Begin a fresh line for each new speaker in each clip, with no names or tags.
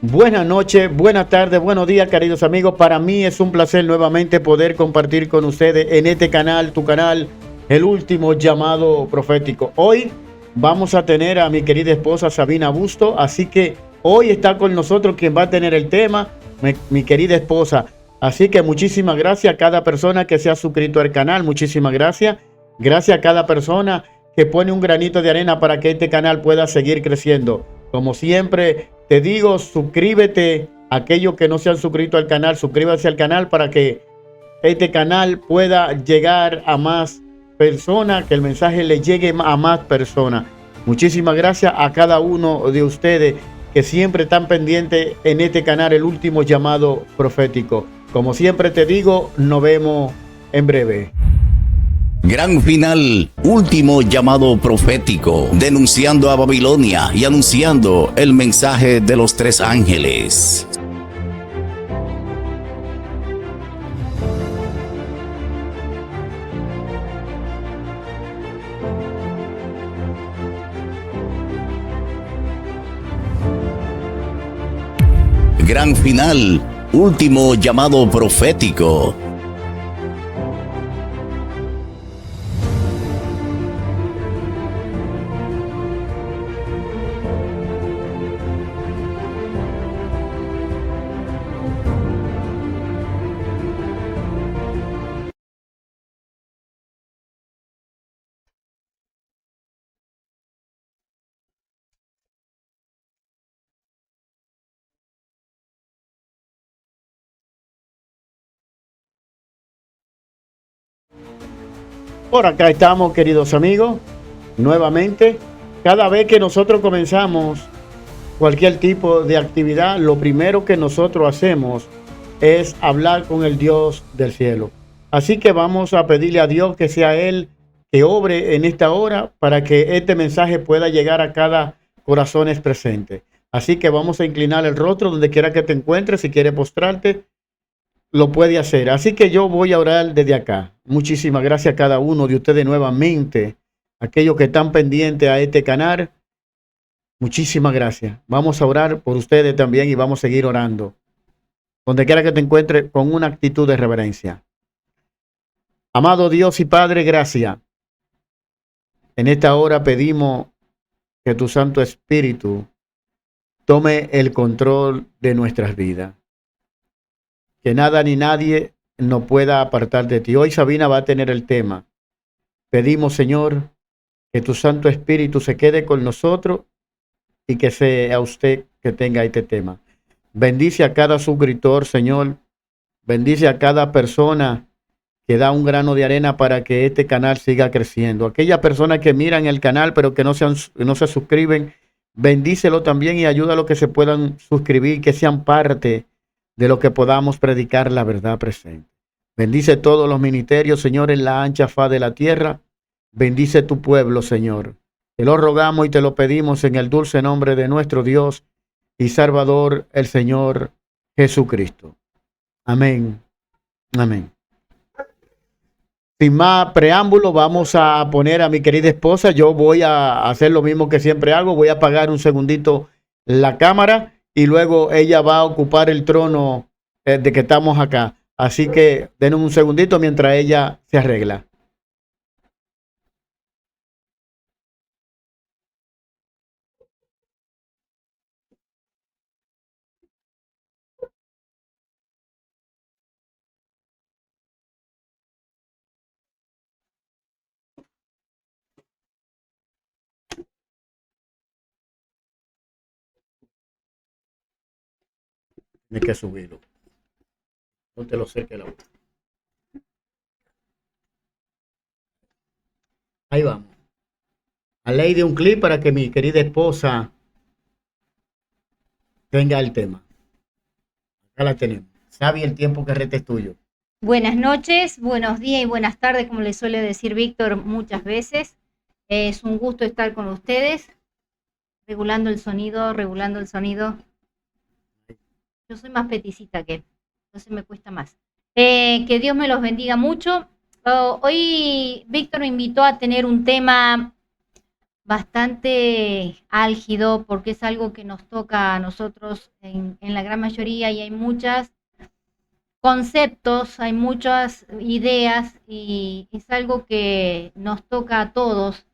Buenas noches, buenas tardes, buenos días, queridos amigos. Para mí es un placer nuevamente poder compartir con ustedes en este canal, tu canal, el último llamado profético. Hoy vamos a tener a mi querida esposa Sabina Busto, así que hoy está con nosotros quien va a tener el tema, mi querida esposa. Así que muchísimas gracias a cada persona que se ha suscrito al canal, muchísimas gracias. Gracias a cada persona que pone un granito de arena para que este canal pueda seguir creciendo. Como siempre te digo, suscríbete. Aquellos que no se han suscrito al canal, suscríbanse al canal para que este canal pueda llegar a más personas, que el mensaje le llegue a más personas. Muchísimas gracias a cada uno de ustedes que siempre están pendientes en este canal, el último llamado profético. Como siempre te digo, nos vemos en breve.
Gran final, último llamado profético, denunciando a Babilonia y anunciando el mensaje de los tres ángeles. Gran final, último llamado profético.
Por acá estamos, queridos amigos, nuevamente. Cada vez que nosotros comenzamos cualquier tipo de actividad, lo primero que nosotros hacemos es hablar con el Dios del cielo. Así que vamos a pedirle a Dios que sea Él que obre en esta hora para que este mensaje pueda llegar a cada corazón presente. Así que vamos a inclinar el rostro donde quiera que te encuentres. Si quieres postrarte, lo puede hacer. Así que yo voy a orar desde acá. Muchísimas gracias a cada uno de ustedes nuevamente, aquellos que están pendientes a este canal. Muchísimas gracias. Vamos a orar por ustedes también y vamos a seguir orando. Donde quiera que te encuentres, con una actitud de reverencia. Amado Dios y Padre, gracias. En esta hora pedimos que tu Santo Espíritu tome el control de nuestras vidas. Que nada ni nadie nos pueda apartar de ti. Hoy Sabina va a tener el tema. Pedimos, Señor, que tu Santo Espíritu se quede con nosotros y que sea usted que tenga este tema. Bendice a cada suscriptor, Señor. Bendice a cada persona que da un grano de arena para que este canal siga creciendo. Aquellas personas que miran el canal pero que no se suscriben, bendícelo también y ayúdalo que se puedan suscribir, que sean parte de lo que podamos predicar la verdad presente. Bendice todos los ministerios, Señor, en la ancha faz de la tierra. Bendice tu pueblo, Señor. Te lo rogamos y te lo pedimos en el dulce nombre de nuestro Dios y Salvador, el Señor Jesucristo. Amén. Amén. Sin más preámbulo, vamos a poner a mi querida esposa. Yo voy a hacer lo mismo que siempre hago. Voy a apagar un segundito la cámara y luego ella va a ocupar el trono de que estamos acá. Así que denos un segundito mientras ella se arregla. Tienes que subirlo. No te lo sé que la... Ahí vamos. A ley de un clip para que mi querida esposa tenga el tema. Acá la tenemos. Sabe el tiempo que resta es tuyo.
Buenas noches, buenos días y buenas tardes, como le suele decir Víctor muchas veces. Es un gusto estar con ustedes, regulando el sonido, regulando el sonido. Yo soy más peticita que él, entonces me cuesta más. Que Dios me los bendiga mucho. Hoy Víctor me invitó a tener un tema bastante álgido porque es algo que nos toca a nosotros en la gran mayoría y hay muchos conceptos, hay muchas ideas y es algo que nos toca a todos.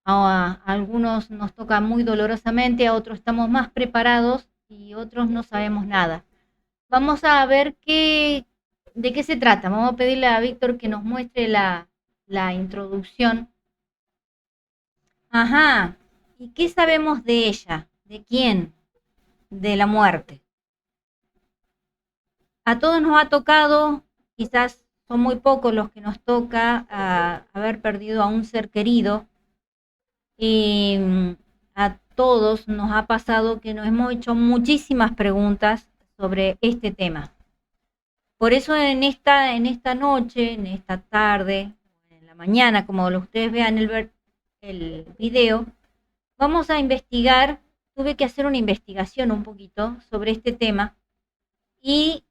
A algunos nos toca muy dolorosamente, a otros estamos más preparados y otros no sabemos nada. Vamos a ver de qué se trata. Vamos a pedirle a Víctor que nos muestre la introducción. Ajá. ¿Y qué sabemos de ella? ¿De quién? De la muerte. A todos nos ha tocado, quizás son muy pocos los que nos toca haber perdido a un ser querido. Y a todos nos ha pasado que nos hemos hecho muchísimas preguntas sobre este tema. Por eso en esta noche, en esta tarde, en la mañana, como ustedes vean el video, vamos a investigar. Tuve que hacer una investigación un poquito sobre este tema y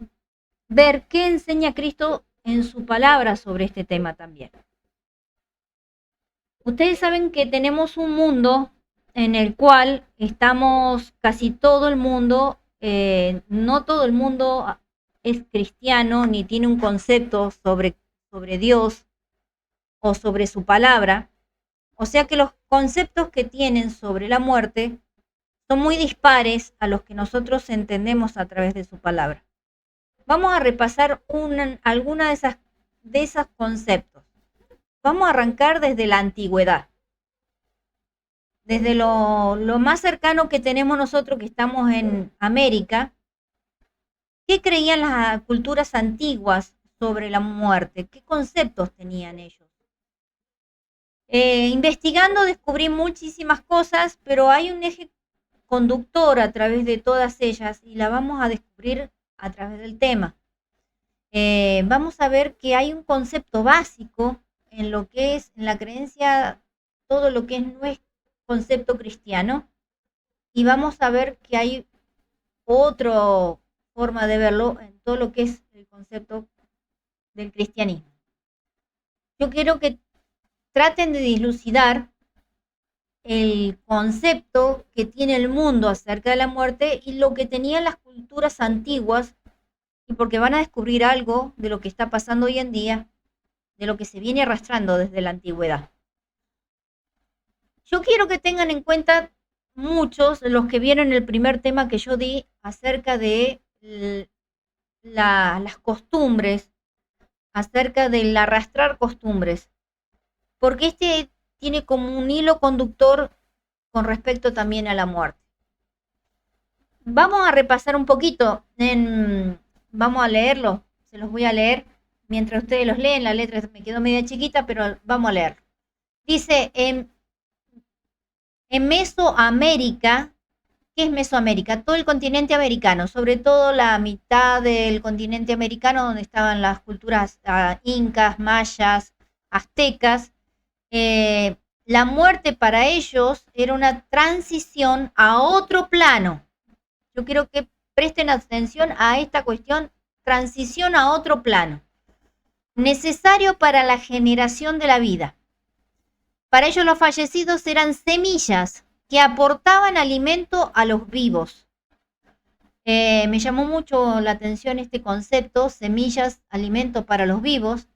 ver qué enseña Cristo en su palabra sobre este tema también. Ustedes saben que tenemos un mundo en el cual estamos casi todo el mundo, no todo el mundo es cristiano ni tiene un concepto sobre Dios o sobre su palabra. O sea que los conceptos que tienen sobre la muerte son muy dispares a los que nosotros entendemos a través de su palabra. Vamos a repasar alguna de esos conceptos. Vamos a arrancar desde la antigüedad. Desde lo más cercano que tenemos nosotros, que estamos en América, ¿qué creían las culturas antiguas sobre la muerte? ¿Qué conceptos tenían ellos? Investigando descubrí muchísimas cosas, pero hay un eje conductor a través de todas ellas y la vamos a descubrir a través del tema. Vamos a ver que hay un concepto básico en lo que es en la creencia, todo lo que es nuestro concepto cristiano, y vamos a ver que hay otra forma de verlo en todo lo que es el concepto del cristianismo. Yo quiero que traten de dilucidar el concepto que tiene el mundo acerca de la muerte y lo que tenían las culturas antiguas, y porque van a descubrir algo de lo que está pasando hoy en día, de lo que se viene arrastrando desde la antigüedad. Yo quiero que tengan en cuenta muchos los que vieron el primer tema que yo di acerca de las costumbres, acerca del arrastrar costumbres, porque este tiene como un hilo conductor con respecto también a la muerte. Vamos a repasar un poquito, vamos a leerlo, se los voy a leer mientras ustedes los leen. La letra me quedó media chiquita, pero vamos a leer. Dice, en Mesoamérica, ¿qué es Mesoamérica? Todo el continente americano, sobre todo la mitad del continente americano donde estaban las culturas incas, mayas, aztecas. La muerte para ellos era una transición a otro plano. Yo quiero que presten atención a esta cuestión, transición a otro plano, necesario para la generación de la vida. Para ellos los fallecidos eran semillas que aportaban alimento a los vivos. Me llamó mucho la atención este concepto, semillas, alimento para los vivos,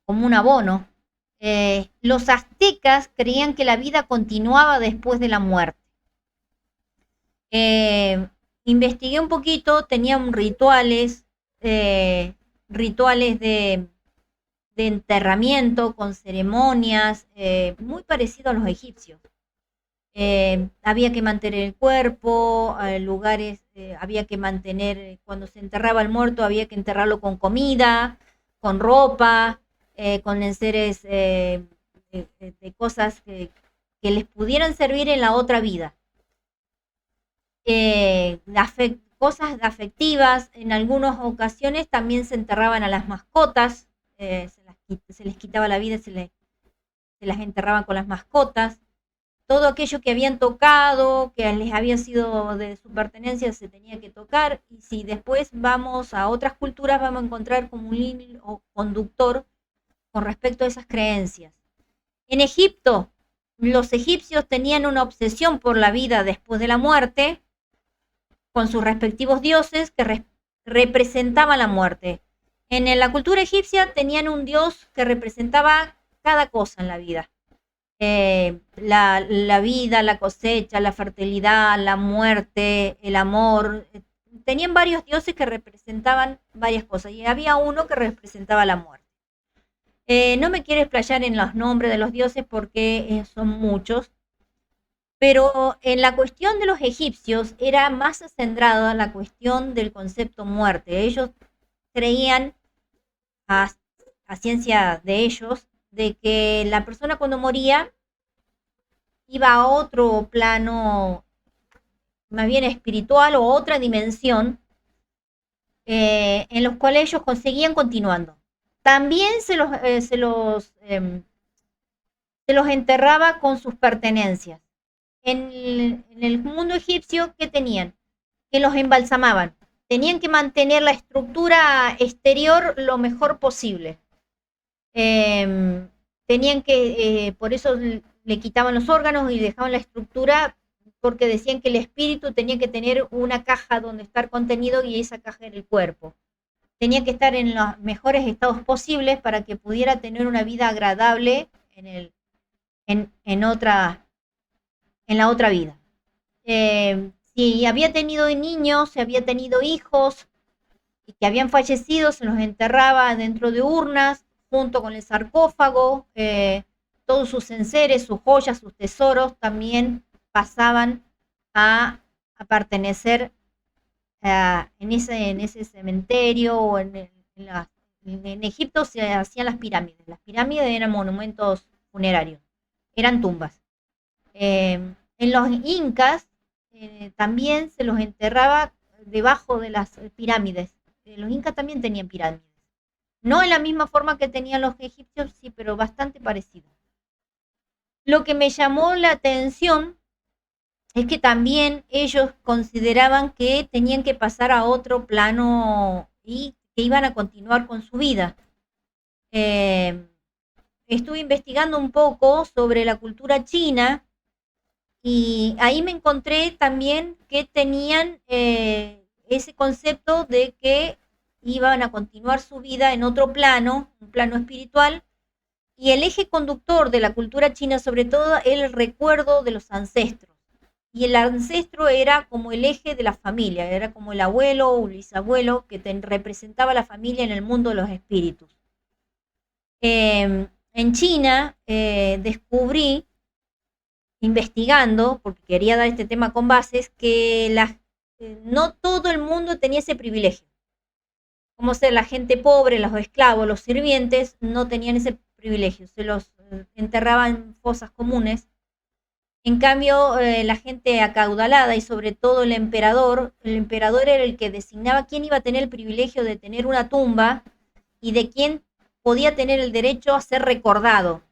como un abono. Los aztecas creían que la vida continuaba después de la muerte. Investigué un poquito, tenían rituales de enterramiento con ceremonias, muy parecido a los egipcios. Había que mantener el cuerpo, lugares, había que mantener, cuando se enterraba el muerto, había que enterrarlo con comida, con ropa, con enseres de cosas que les pudieran servir en la otra vida. Cosas afectivas, en algunas ocasiones también se enterraban a las mascotas, se les quitaba la vida, se las enterraban con las mascotas. Todo aquello que habían tocado, que les había sido de su pertenencia, se tenía que tocar. Y si después vamos a otras culturas, vamos a encontrar como un hilo conductor con respecto a esas creencias. En Egipto, los egipcios tenían una obsesión por la vida después de la muerte, con sus respectivos dioses que representaban la muerte. En la cultura egipcia tenían un dios que representaba cada cosa en la vida. La vida, la cosecha, la fertilidad, la muerte, el amor. Tenían varios dioses que representaban varias cosas y había uno que representaba la muerte. No me quiero explayar en los nombres de los dioses porque son muchos, pero en la cuestión de los egipcios era más centrada la cuestión del concepto muerte. Ellos creían, a ciencia de ellos, de que la persona cuando moría iba a otro plano, más bien espiritual o otra dimensión, en los cuales ellos conseguían continuando. También se los enterraba con sus pertenencias. En el mundo egipcio, ¿qué tenían? Que los embalsamaban. Tenían que mantener la estructura exterior lo mejor posible. Tenían que, por eso le quitaban los órganos y dejaban la estructura, porque decían que el espíritu tenía que tener una caja donde estar contenido y esa caja era el cuerpo. Tenía que estar en los mejores estados posibles para que pudiera tener una vida agradable en la otra vida. Si había tenido niños, si había tenido hijos y que habían fallecido, se los enterraba dentro de urnas junto con el sarcófago. Todos sus enseres, sus joyas, sus tesoros también pasaban a pertenecer en ese cementerio o en Egipto se hacían las pirámides. Las pirámides eran monumentos funerarios, eran tumbas. En los incas también se los enterraba debajo de las pirámides. Los incas también tenían pirámides. No en la misma forma que tenían los egipcios, sí, pero bastante parecido. Lo que me llamó la atención es que también ellos consideraban que tenían que pasar a otro plano y que iban a continuar con su vida. Estuve investigando un poco sobre la cultura china y ahí me encontré también que tenían ese concepto de que iban a continuar su vida en otro plano, un plano espiritual, y el eje conductor de la cultura china sobre todo era el recuerdo de los ancestros. Y el ancestro era como el eje de la familia, era como el abuelo o el bisabuelo que representaba a la familia en el mundo de los espíritus. En China descubrí, investigando, porque quería dar este tema con bases, que no todo el mundo tenía ese privilegio. Como ser la gente pobre, los esclavos, los sirvientes, no tenían ese privilegio, se los enterraban en fosas comunes. En cambio, la gente acaudalada y sobre todo el emperador era el que designaba quién iba a tener el privilegio de tener una tumba y de quién podía tener el derecho a ser recordado.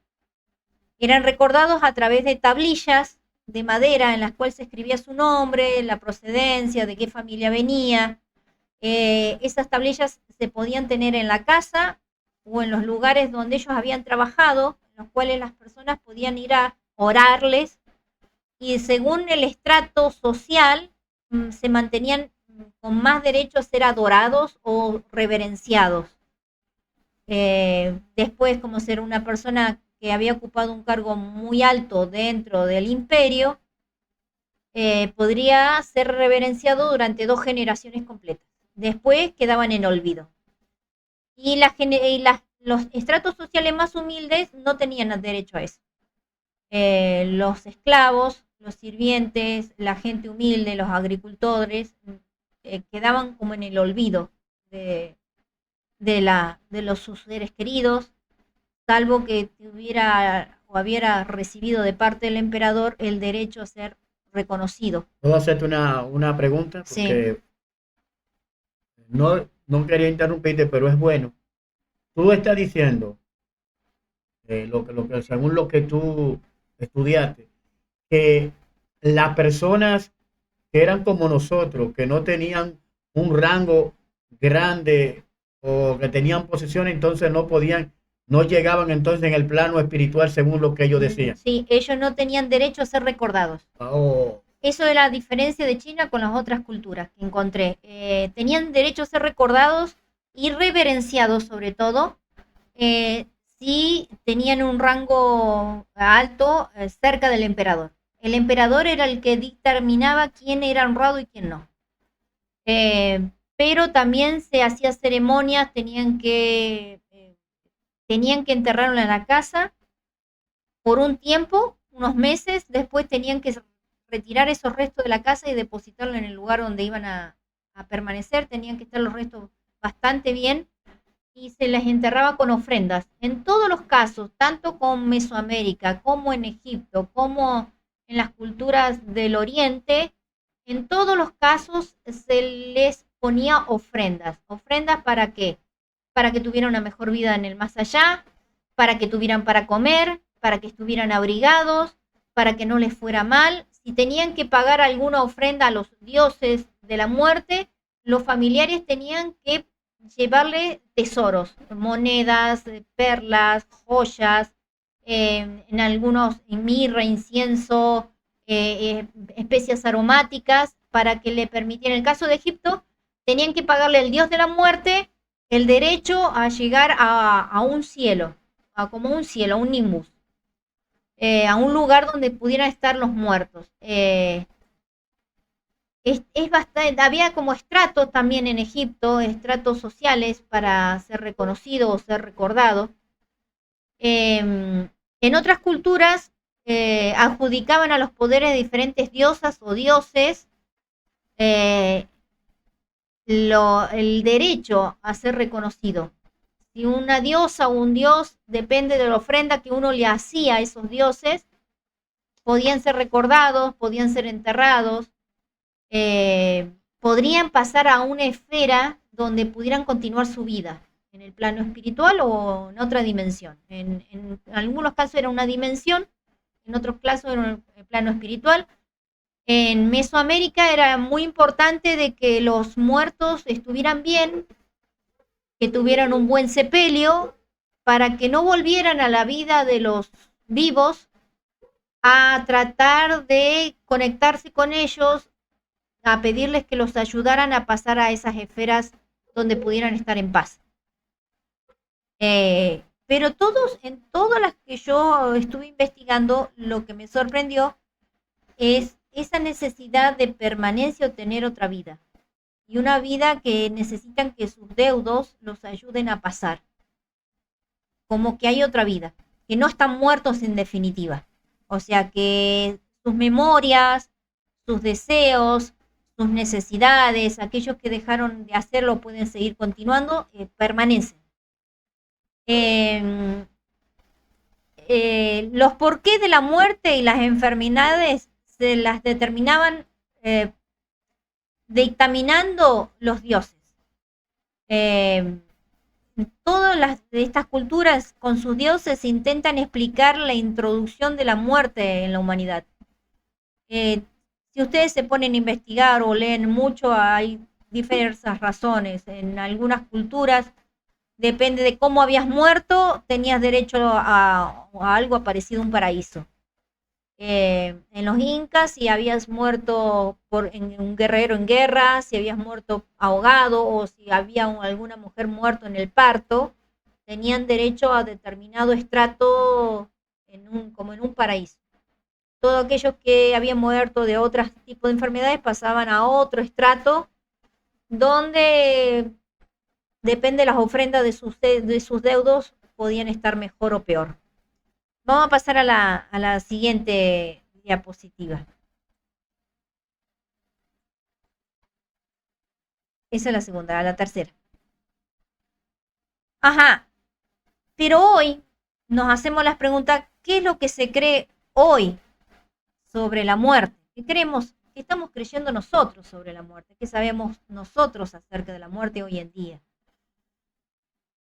Eran recordados a través de tablillas de madera en las cuales se escribía su nombre, la procedencia, de qué familia venía. Esas tablillas se podían tener en la casa o en los lugares donde ellos habían trabajado, en los cuales las personas podían ir a orarles, y según el estrato social se mantenían con más derecho a ser adorados o reverenciados. Después, como ser una persona que había ocupado un cargo muy alto dentro del imperio, podría ser reverenciado durante 2 generaciones completas. Después quedaban en olvido. Y los estratos sociales más humildes no tenían derecho a eso. Los esclavos, los sirvientes, la gente humilde, los agricultores, quedaban como en el olvido de sus seres queridos, salvo que tuviera o hubiera recibido de parte del emperador el derecho a ser reconocido.
¿Puedo hacerte una pregunta? Porque sí. No quería interrumpirte, pero es bueno. Tú estás diciendo, según lo que tú estudiaste, que las personas que eran como nosotros, que no tenían un rango grande o que tenían posición, entonces no podían No llegaban entonces en el plano espiritual según lo que ellos decían.
Sí, ellos no tenían derecho a ser recordados.
Oh,
Eso es la diferencia de China con las otras culturas que encontré. Tenían derecho a ser recordados y reverenciados sobre todo, eh, si tenían un rango alto cerca del emperador. El emperador era el que determinaba quién era honrado y quién no. Pero también se hacía ceremonias, tenían que enterrarlo en la casa por un tiempo, unos meses, después tenían que retirar esos restos de la casa y depositarlo en el lugar donde iban a permanecer, tenían que estar los restos bastante bien y se les enterraba con ofrendas. En todos los casos, tanto con Mesoamérica como en Egipto, como en las culturas del Oriente, en todos los casos se les ponía ofrendas. ¿Ofrendas para qué? Para que tuvieran una mejor vida en el más allá, para que tuvieran para comer, para que estuvieran abrigados, para que no les fuera mal. Si tenían que pagar alguna ofrenda a los dioses de la muerte, los familiares tenían que llevarle tesoros, monedas, perlas, joyas, en algunos mirra, incienso, especias aromáticas, para que le permitieran, en el caso de Egipto, tenían que pagarle al dios de la muerte el derecho a llegar a un cielo, como un cielo, a un nimbus, a un lugar donde pudieran estar los muertos. Es bastante, había como estratos también en Egipto, estratos sociales para ser reconocido o ser recordado. En otras culturas adjudicaban a los poderes de diferentes diosas o dioses eh, el derecho a ser reconocido. Si una diosa o un dios, depende de la ofrenda que uno le hacía a esos dioses, podían ser recordados, podían ser enterrados, podrían pasar a una esfera donde pudieran continuar su vida, en el plano espiritual o en otra dimensión. En algunos casos era una dimensión, en otros casos era el plano espiritual. En Mesoamérica era muy importante de que los muertos estuvieran bien, que tuvieran un buen sepelio, para que no volvieran a la vida de los vivos a tratar de conectarse con ellos, a pedirles que los ayudaran a pasar a esas esferas donde pudieran estar en paz. Pero en todas las que yo estuve investigando, lo que me sorprendió es esa necesidad de permanencia o tener otra vida. Y una vida que necesitan que sus deudos los ayuden a pasar. Como que hay otra vida, que no están muertos en definitiva. O sea que sus memorias, sus deseos, sus necesidades, aquellos que dejaron de hacerlo pueden seguir continuando, permanecen. Los porqués de la muerte y las enfermedades se las determinaban dictaminando los dioses. Todas estas culturas con sus dioses intentan explicar la introducción de la muerte en la humanidad. Si ustedes se ponen a investigar o leen mucho, hay diversas razones. En algunas culturas, depende de cómo habías muerto, tenías derecho a algo parecido a un paraíso. En los incas, si habías muerto en un guerrero en guerra, si habías muerto ahogado o si había alguna mujer muerta en el parto, tenían derecho a determinado estrato como en un paraíso. Todos aquellos que habían muerto de otros tipos de enfermedades pasaban a otro estrato donde, depende de las ofrendas de sus deudos, podían estar mejor o peor. Vamos a pasar a la siguiente diapositiva. Esa es la segunda, a la tercera. Ajá. Pero hoy nos hacemos las preguntas, ¿qué es lo que se cree hoy sobre la muerte? ¿Qué creemos? ¿Qué estamos creyendo nosotros sobre la muerte? ¿Qué sabemos nosotros acerca de la muerte hoy en día?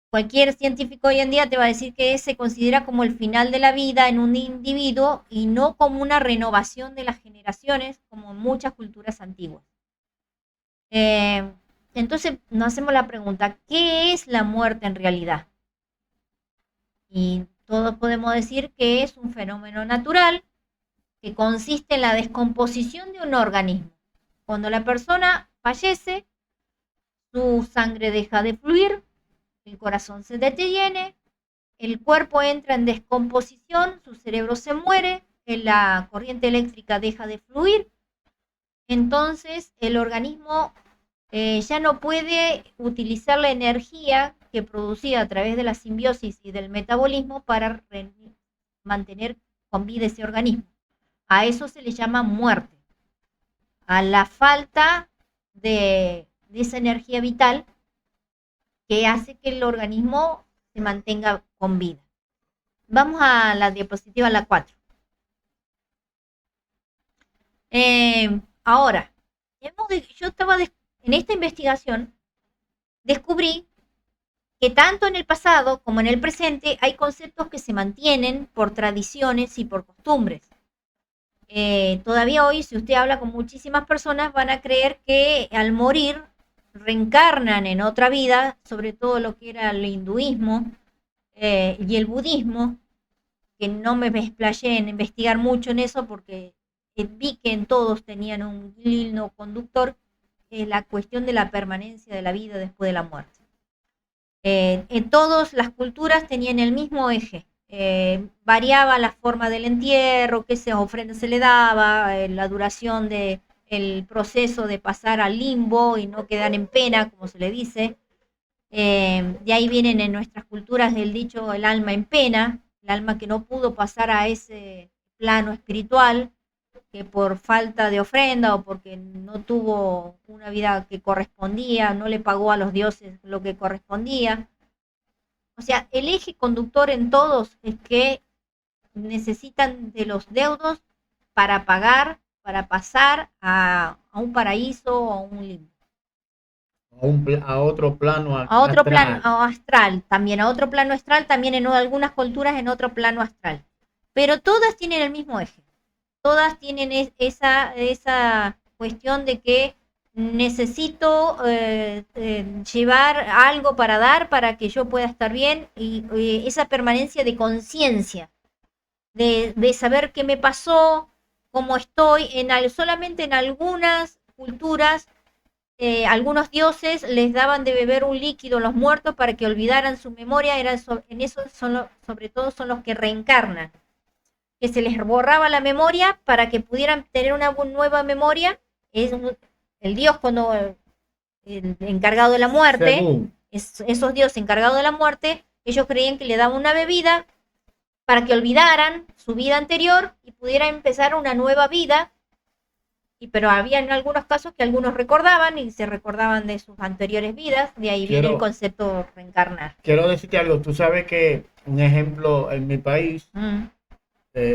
Cualquier científico hoy en día te va a decir que se considera como el final de la vida en un individuo y no como una renovación de las generaciones, como en muchas culturas antiguas. Entonces nos hacemos la pregunta, ¿qué es la muerte en realidad? Y todos podemos decir que es un fenómeno natural que consiste en la descomposición de un organismo. Cuando la persona fallece, su sangre deja de fluir, el corazón se detiene, el cuerpo entra en descomposición, su cerebro se muere, la corriente eléctrica deja de fluir, entonces el organismo ya no puede utilizar la energía que producía a través de la simbiosis y del metabolismo para mantener con vida ese organismo. A eso se le llama muerte, a la falta de esa energía vital que hace que el organismo se mantenga con vida. Vamos a la diapositiva, la 4. Ahora, yo estaba en esta investigación, descubrí que tanto en el pasado como en el presente hay conceptos que se mantienen por tradiciones y por costumbres. Todavía hoy, si usted habla con muchísimas personas, van a creer que al morir reencarnan en otra vida, sobre todo lo que era el hinduismo y el budismo, que no me explayé en investigar mucho en eso porque vi que en todos tenían un hilo conductor, la cuestión de la permanencia de la vida después de la muerte. En todas las culturas tenían el mismo eje. Variaba la forma del entierro, qué ofrenda se le daba, la duración del proceso de pasar al limbo y no quedar en pena, como se le dice. De ahí vienen en nuestras culturas el dicho el alma en pena, el alma que no pudo pasar a ese plano espiritual, que por falta de ofrenda o porque no tuvo una vida que correspondía, no le pagó a los dioses lo que correspondía. O sea, el eje conductor en todos es que necesitan de los deudos para pagar, para pasar a un paraíso o a un limbo.
A otro plano
A otro
astral.
plano astral, también a otro plano astral, también en algunas culturas en otro plano astral. Pero todas tienen el mismo eje. Todas tienen esa cuestión de que necesito llevar algo para dar para que yo pueda estar bien y esa permanencia de conciencia, de saber qué me pasó, cómo estoy, solamente en algunas culturas, algunos dioses les daban de beber un líquido a los muertos para que olvidaran su memoria, en eso sobre todo son los que reencarnan, que se les borraba la memoria para que pudieran tener una nueva memoria. Es el dios cuando el encargado de la muerte, esos dioses encargados de la muerte, ellos creían que le daban una bebida para que olvidaran su vida anterior y pudieran empezar una nueva vida. Pero había en algunos casos que algunos recordaban y se recordaban de sus anteriores vidas, de ahí viene el concepto reencarnar.
Quiero decirte algo, tú sabes que un ejemplo en mi país,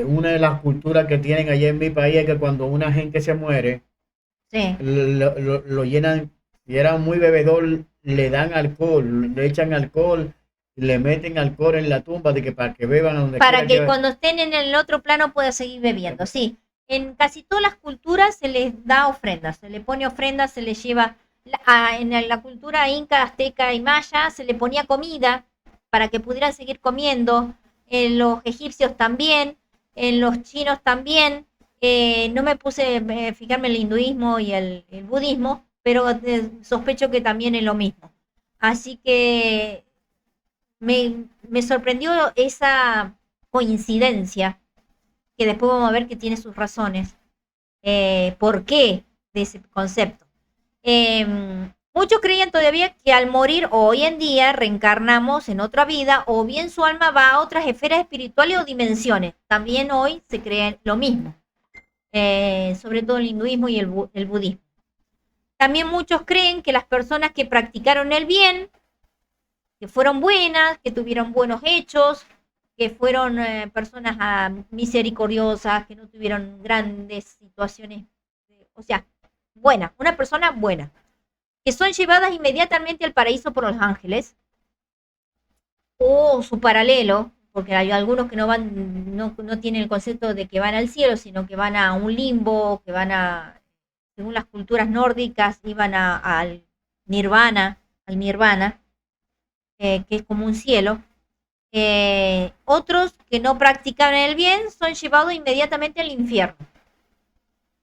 una de las culturas que tienen allá en mi país es que cuando una gente se muere,
sí,
lo llenan, si era muy bebedor, le dan alcohol, le echan alcohol, le meten alcohol en la tumba de que para que beban a donde
para que cuando estén en el otro plano pueda seguir bebiendo, sí. En casi todas las culturas se les da ofrendas, se le pone ofrendas, se le lleva, en la cultura inca, azteca y maya se le ponía comida para que pudieran seguir comiendo, en los egipcios también, en los chinos también. No me puse a fijarme en el hinduismo y el budismo, pero sospecho que también es lo mismo. Así que me sorprendió esa coincidencia, que después vamos a ver que tiene sus razones. ¿Por qué de ese concepto? Muchos creían todavía que al morir hoy en día reencarnamos en otra vida o bien su alma va a otras esferas espirituales o dimensiones. También hoy se cree lo mismo, sobre todo el hinduismo y el budismo. También muchos creen que las personas que practicaron el bien, que fueron buenas, que tuvieron buenos hechos, que fueron personas misericordiosas, que no tuvieron grandes situaciones, o sea, buena, una persona buena, que son llevadas inmediatamente al paraíso por los ángeles, o su paralelo, porque hay algunos que no tienen el concepto de que van al cielo, sino que van a un limbo, que van según las culturas nórdicas, iban al nirvana, que es como un cielo. Otros que no practicaban el bien son llevados inmediatamente al infierno,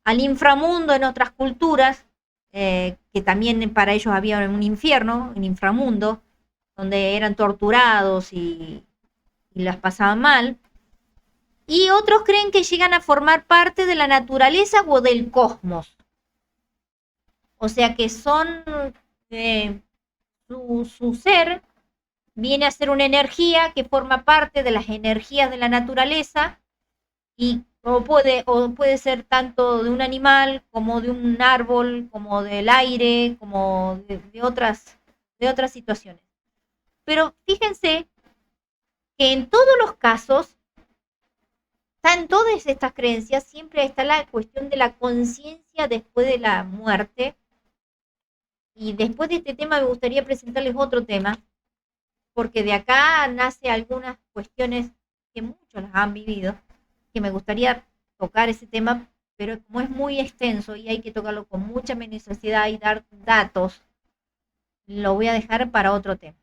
al inframundo en otras culturas, que también para ellos había un infierno, un inframundo, donde eran torturados y las pasaban mal. Y otros creen que llegan a formar parte de la naturaleza o del cosmos. O sea que son, su ser viene a ser una energía que forma parte de las energías de la naturaleza y o puede ser tanto de un animal como de un árbol, como del aire, como de otras situaciones. Pero fíjense que en todos los casos, en todas estas creencias, siempre está la cuestión de la conciencia después de la muerte. Y después de este tema me gustaría presentarles otro tema, porque de acá nace algunas cuestiones que muchos las han vivido, que me gustaría tocar ese tema, pero como es muy extenso y hay que tocarlo con mucha minuciosidad y dar datos, lo voy a dejar para otro tema,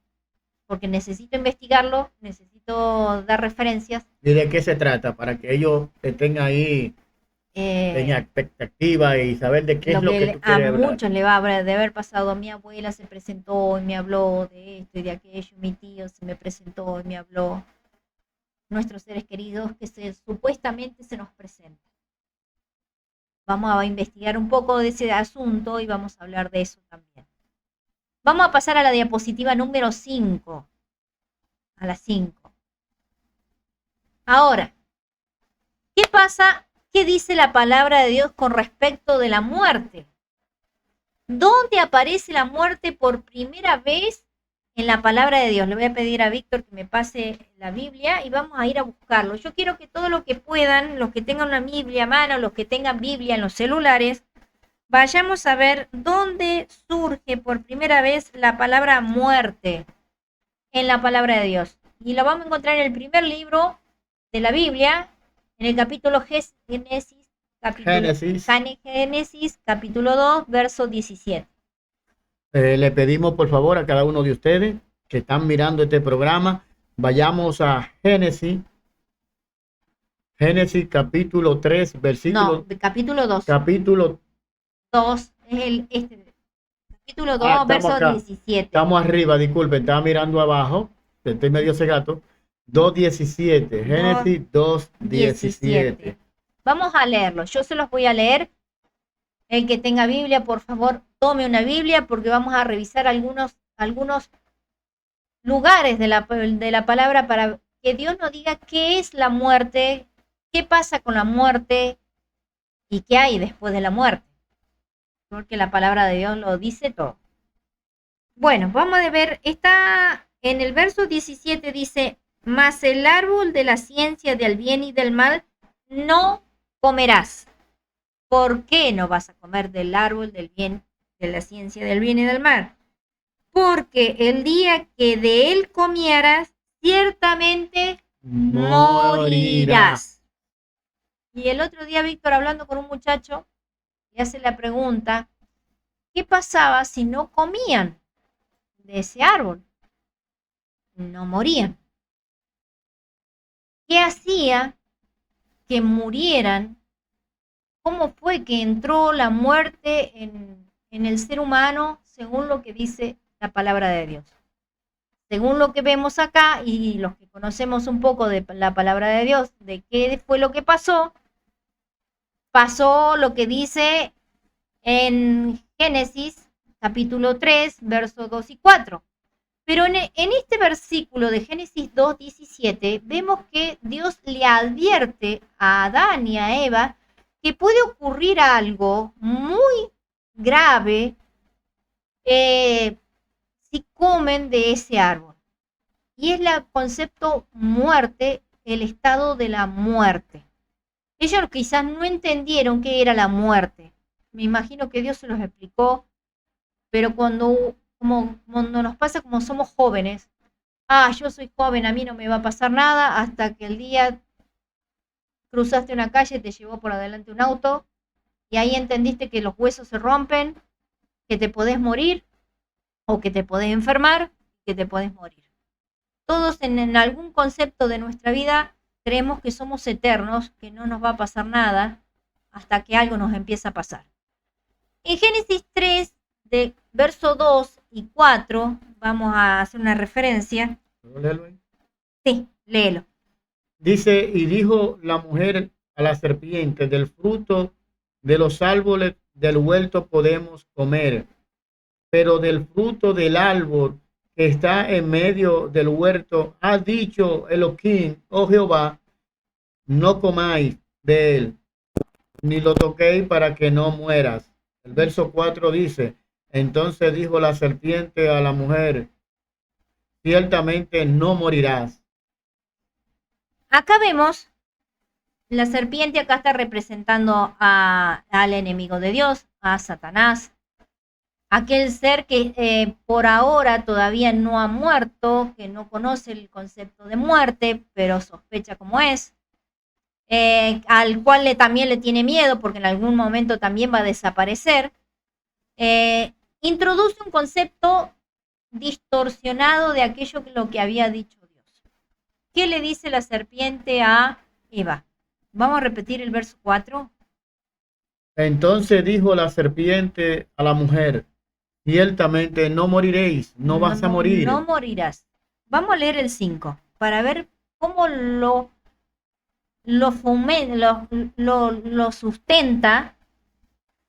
porque necesito investigarlo, necesito dar referencias.
¿Y de qué se trata? Para que ellos estén ahí en expectativa y saber de qué es lo que tú
A
quieres hablar.
muchos le va de haber pasado. Mi abuela se presentó y me habló de esto y de aquello, mi tío se me presentó y me habló. Nuestros seres queridos que supuestamente se nos presentan. Vamos a investigar un poco de ese asunto y vamos a hablar de eso también. Vamos a pasar a la diapositiva número 5. A la 5. Ahora, ¿qué pasa? ¿Qué dice la palabra de Dios con respecto de la muerte? ¿Dónde aparece la muerte por primera vez en la palabra de Dios? Le voy a pedir a Víctor que me pase la Biblia y vamos a ir a buscarlo. Yo quiero que todo lo que puedan, los que tengan una Biblia a mano, los que tengan Biblia en los celulares, vayamos a ver dónde surge por primera vez la palabra muerte en la palabra de Dios. Y lo vamos a encontrar en el primer libro de la Biblia, en el capítulo Génesis, capítulo 2, verso 17.
Le pedimos por favor a cada uno de ustedes que están mirando este programa, vayamos a Génesis capítulo 3, versículo...
No, capítulo 2.
Capítulo
2 es capítulo 2, verso
acá.
17.
Estamos arriba, disculpen, estaba mirando abajo, estoy medio cegato. 2.17, Génesis 2.17.
Vamos a leerlo, yo se los voy a leer. El que tenga Biblia, por favor, tome una Biblia porque vamos a revisar algunos lugares de la palabra para que Dios nos diga qué es la muerte, qué pasa con la muerte y qué hay después de la muerte. Porque la palabra de Dios lo dice todo. Bueno, vamos a ver, está en el verso 17 dice, mas el árbol de la ciencia del bien y del mal no comerás. ¿Por qué no vas a comer del árbol del bien, de la ciencia del bien y del mal? Porque el día que de él comieras, ciertamente morirás. Y el otro día Víctor hablando con un muchacho, le hace la pregunta, ¿qué pasaba si no comían de ese árbol? No morían. ¿Qué hacía que murieran? ¿Cómo fue que entró la muerte en el ser humano según lo que dice la palabra de Dios? Según lo que vemos acá y los que conocemos un poco de la palabra de Dios, de qué fue lo que pasó, pasó lo que dice en Génesis capítulo 3, versos 2 y 4. Pero en este versículo de Génesis 2:17 vemos que Dios le advierte a Adán y a Eva que puede ocurrir algo muy grave si comen de ese árbol. Y es el concepto muerte, el estado de la muerte. Ellos quizás no entendieron qué era la muerte. Me imagino que Dios se los explicó, pero cuando nos pasa como somos jóvenes, yo soy joven, a mí no me va a pasar nada, hasta que el día cruzaste una calle, te llevó por adelante un auto, y ahí entendiste que los huesos se rompen, que te podés morir, o que te podés enfermar, que te podés morir. Todos en algún concepto de nuestra vida creemos que somos eternos, que no nos va a pasar nada hasta que algo nos empieza a pasar. En Génesis 3, de verso 2 y 4, vamos a hacer una referencia.
¿Puedo leerlo ahí?
Sí, léelo.
Dice, y dijo la mujer a la serpiente, del fruto de los árboles del huerto podemos comer, pero del fruto del árbol que está en medio del huerto, ha dicho Elohim, oh Jehová, no comáis de él, ni lo toquéis para que no mueras. El verso 4 dice, entonces dijo la serpiente a la mujer, ciertamente no morirás.
Acá vemos, la serpiente acá está representando al enemigo de Dios, a Satanás, aquel ser que por ahora todavía no ha muerto, que no conoce el concepto de muerte, pero sospecha cómo es, al cual también le tiene miedo porque en algún momento también va a desaparecer. Introduce un concepto distorsionado de aquello que lo que había dicho Dios. ¿Qué le dice la serpiente a Eva? Vamos a repetir el verso 4.
Entonces dijo la serpiente a la mujer, ciertamente no moriréis, no vas a morir.
No morirás. Vamos a leer el 5 para ver cómo lo sustenta.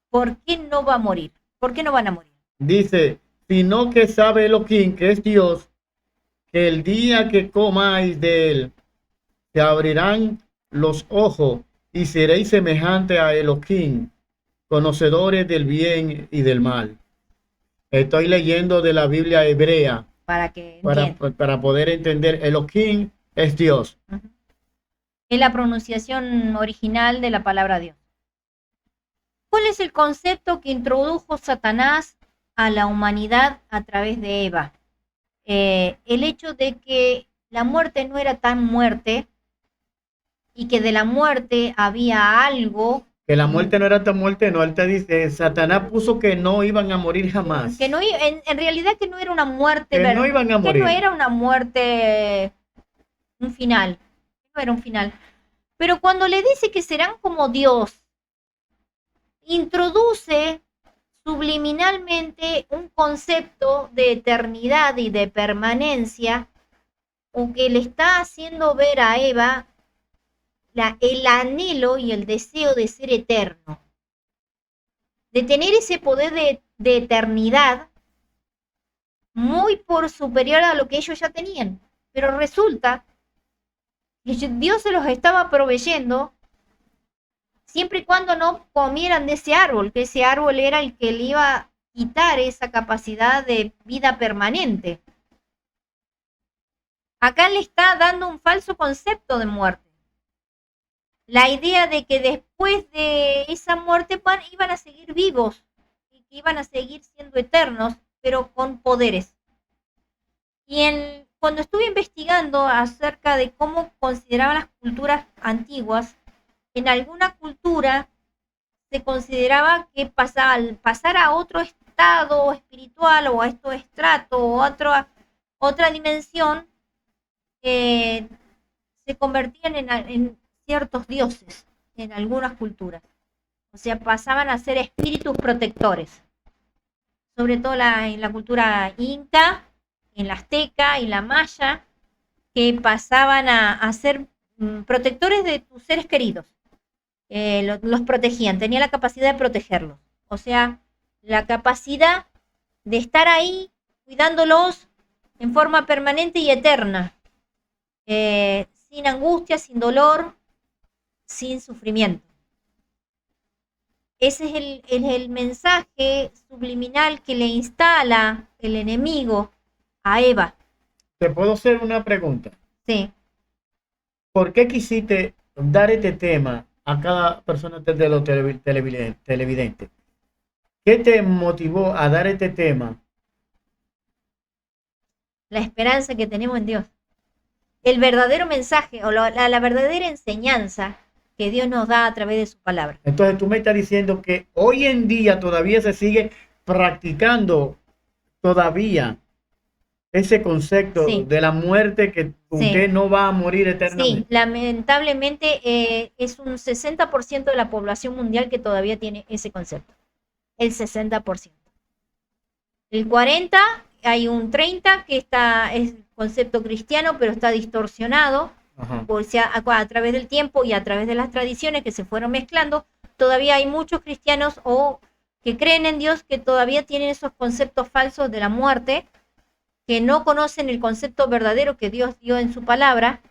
¿Por qué no va a morir? ¿Por qué no van a morir?
Dice, sino que sabe Elohim, que es Dios, que el día que comáis de él, se abrirán los ojos y seréis semejante a Elohim, conocedores del bien y del mal. Estoy leyendo de la Biblia hebrea
Para que
para poder entender. Elohim es Dios.
Es la pronunciación original de la palabra Dios. ¿Cuál es el concepto que introdujo Satanás a la humanidad a través de Eva? El hecho de que la muerte no era tan muerte y que de la muerte había algo.
Que la muerte no era tan muerte, no, él te dice, Satanás puso que no iban a morir jamás.
Que no, en realidad que no era una muerte.
Que no iban a morir.
Que no era una muerte, un final. No era un final. Pero cuando le dice que serán como Dios, introduce subliminalmente un concepto de eternidad y de permanencia, o que le está haciendo ver a Eva el anhelo y el deseo de ser eterno, de tener ese poder de eternidad muy por superior a lo que ellos ya tenían. Pero resulta que Dios se los estaba proveyendo siempre y cuando no comieran de ese árbol, que ese árbol era el que le iba a quitar esa capacidad de vida permanente. Acá le está dando un falso concepto de muerte. La idea de que después de esa muerte iban a seguir vivos y que iban a seguir siendo eternos, pero con poderes. Y cuando estuve investigando acerca de cómo consideraban las culturas antiguas, en alguna cultura se consideraba que al pasar a otro estado espiritual o a este estrato o otra dimensión, se convertían en ciertos dioses en algunas culturas. O sea, pasaban a ser espíritus protectores. Sobre todo en la cultura inca, en la azteca y la maya, que pasaban a ser protectores de tus seres queridos. Los protegían, tenían la capacidad de protegerlos. O sea, la capacidad de estar ahí cuidándolos en forma permanente y eterna. Sin angustia, sin dolor, sin sufrimiento. Ese es el mensaje subliminal que le instala el enemigo a Eva.
¿Te puedo hacer una pregunta?
Sí.
¿Por qué quisiste dar este tema a cada persona de los televidentes? ¿Qué te motivó a dar este tema?
La esperanza que tenemos en Dios. El verdadero mensaje o la verdadera enseñanza que Dios nos da a través de su palabra.
Entonces tú me estás diciendo que hoy en día todavía se sigue practicando todavía ese concepto
Sí.
de la muerte, que usted
Sí.
no va a morir
Sí,
eternamente.
lamentablemente es un 60% de la población mundial que todavía tiene ese concepto. El 60%. El 40%, hay un 30% que es concepto cristiano, pero está distorsionado.
Ajá.
O sea, a través del tiempo y a través de las tradiciones que se fueron mezclando, todavía hay muchos cristianos o que creen en Dios que todavía tienen esos conceptos falsos de la muerte, que no conocen el concepto verdadero que Dios dio en su palabra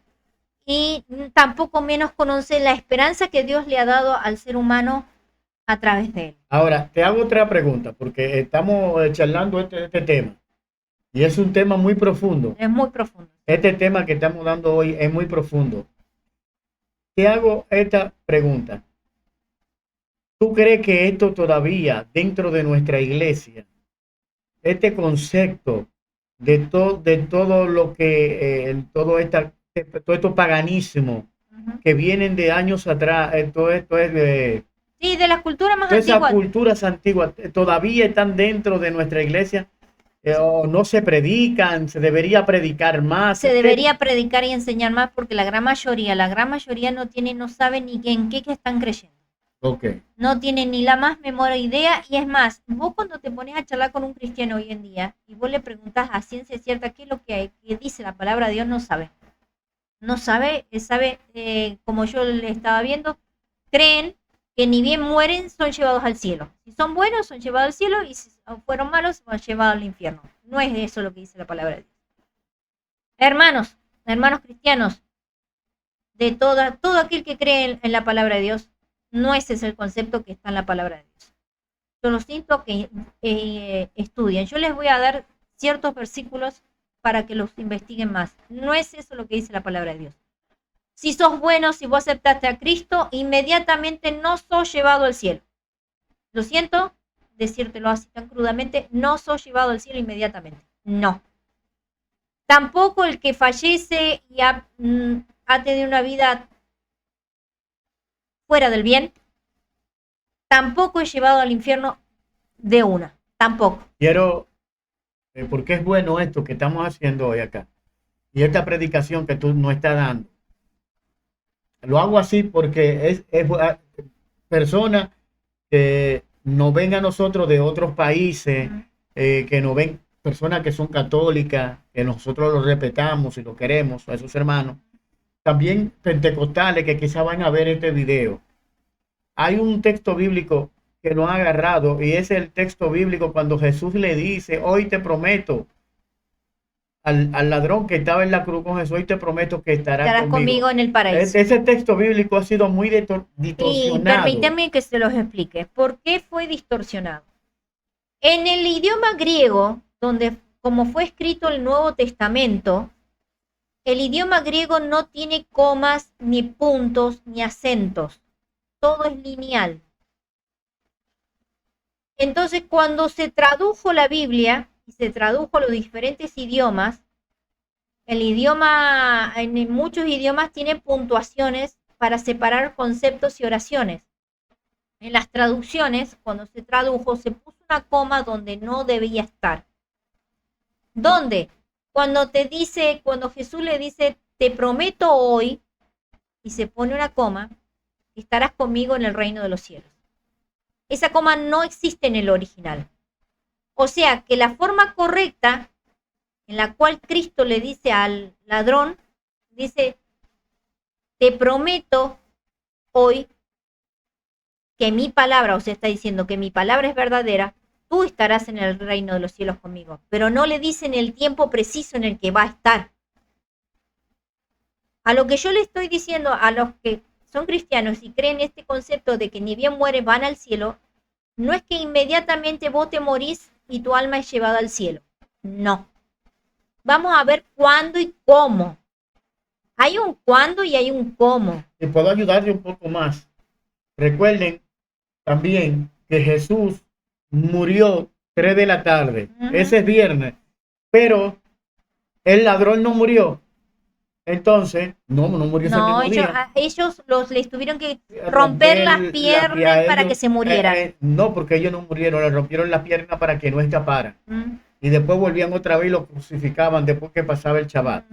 y tampoco menos conocen la esperanza que Dios le ha dado al ser humano a través de él.
Ahora, te hago otra pregunta, porque estamos charlando este tema, y es un tema muy profundo.
Es muy profundo.
Este tema que estamos dando hoy es muy profundo. Te hago esta pregunta. ¿Tú crees que esto todavía dentro de nuestra iglesia, este concepto de todo lo que, todo esto paganismo que vienen de años atrás, todo esto es de...
Sí, de las culturas más
Todas esas
antiguas.
culturas antiguas todavía están dentro de nuestra iglesia, o no se predican, se debería predicar más.
Se debería predicar y enseñar más porque la gran mayoría no sabe ni en qué están creyendo.
Okay.
No tiene ni la más memoria idea, y es más, vos cuando te pones a charlar con un cristiano hoy en día y vos le preguntas a ciencia cierta qué es lo que dice la palabra de Dios, no sabe. No sabe, como yo le estaba viendo, creen que ni bien mueren son llevados al cielo. Si son buenos son llevados al cielo y si fueron malos son llevados al infierno. No es eso lo que dice la palabra de Dios. Hermanos cristianos, de todo aquel que cree en la palabra de Dios, no ese es el concepto que está en la palabra de Dios. Yo los invito a que estudien. Yo les voy a dar ciertos versículos para que los investiguen más. No es eso lo que dice la palabra de Dios. Si sos bueno, si vos aceptaste a Cristo, inmediatamente no sos llevado al cielo. Lo siento decírtelo así tan crudamente, no sos llevado al cielo inmediatamente. No. Tampoco el que fallece y ha tenido una vida fuera del bien, tampoco es llevado al infierno de una. Tampoco.
Quiero, porque es bueno esto que estamos haciendo hoy acá, y esta predicación que tú nos estás dando. Lo hago así porque es personas que nos ven a nosotros de otros países, que nos ven personas que son católicas, que nosotros los respetamos y los queremos, a esos hermanos. También pentecostales que quizás van a ver este video. Hay un texto bíblico que nos ha agarrado, y es el texto bíblico cuando Jesús le dice: hoy te prometo, al ladrón que estaba en la cruz con Jesús, hoy te prometo que estarás
conmigo en el paraíso.
Ese texto bíblico ha sido muy distorsionado.
Y permítanme que se los explique. ¿Por qué fue distorsionado? En el idioma griego, como fue escrito el Nuevo Testamento, el idioma griego no tiene comas, ni puntos, ni acentos. Todo es lineal. Entonces, cuando se tradujo la Biblia y se tradujo a los diferentes idiomas, en muchos idiomas tiene puntuaciones para separar conceptos y oraciones. En las traducciones, cuando se tradujo, se puso una coma donde no debía estar. ¿Dónde? Cuando Jesús le dice, te prometo hoy, y se pone una coma, estarás conmigo en el reino de los cielos. Esa coma no existe en el original. O sea que la forma correcta en la cual Cristo le dice al ladrón, dice, te prometo hoy que mi palabra, o sea, está diciendo que mi palabra es verdadera, tú estarás en el reino de los cielos conmigo. Pero no le dicen el tiempo preciso en el que va a estar. A lo que yo le estoy diciendo a los que son cristianos y creen este concepto de que ni bien mueren van al cielo, no es que inmediatamente vos te morís y tu alma es llevada al cielo. No. Vamos a ver cuándo y cómo. Hay un cuándo y hay un cómo.
Y puedo ayudarle un poco más. Recuerden también que Jesús murió 3 de la tarde. Ese es viernes. Pero el ladrón no murió. Entonces, no murió ese mismo día.
Ellos les tuvieron que romper las piernas para que se murieran.
No, porque ellos no murieron, le rompieron las piernas para que no escaparan. y después volvían otra vez y lo crucificaban después que pasaba el Shabbat.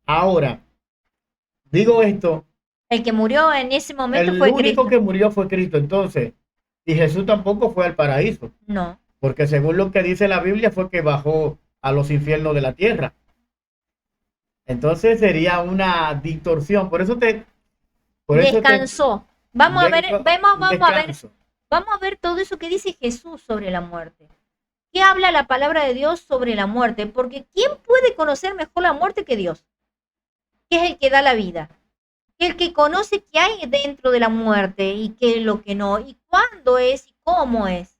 Ahora, digo esto,
El que murió en ese momento
el
fue
único
Cristo.
que murió fue Cristo, entonces, y Jesús tampoco fue al paraíso,
No.
porque según lo que dice la Biblia fue que bajó a los infiernos de la tierra. Entonces sería una distorsión, por eso te
Descansó. Vamos a ver,
descanso.
vamos a ver todo eso que dice Jesús sobre la muerte. ¿Qué habla la palabra de Dios sobre la muerte? Porque ¿quién puede conocer mejor la muerte que Dios? Que es el que da la vida. El que conoce qué hay dentro de la muerte y qué es lo que no, y cuándo es y cómo es.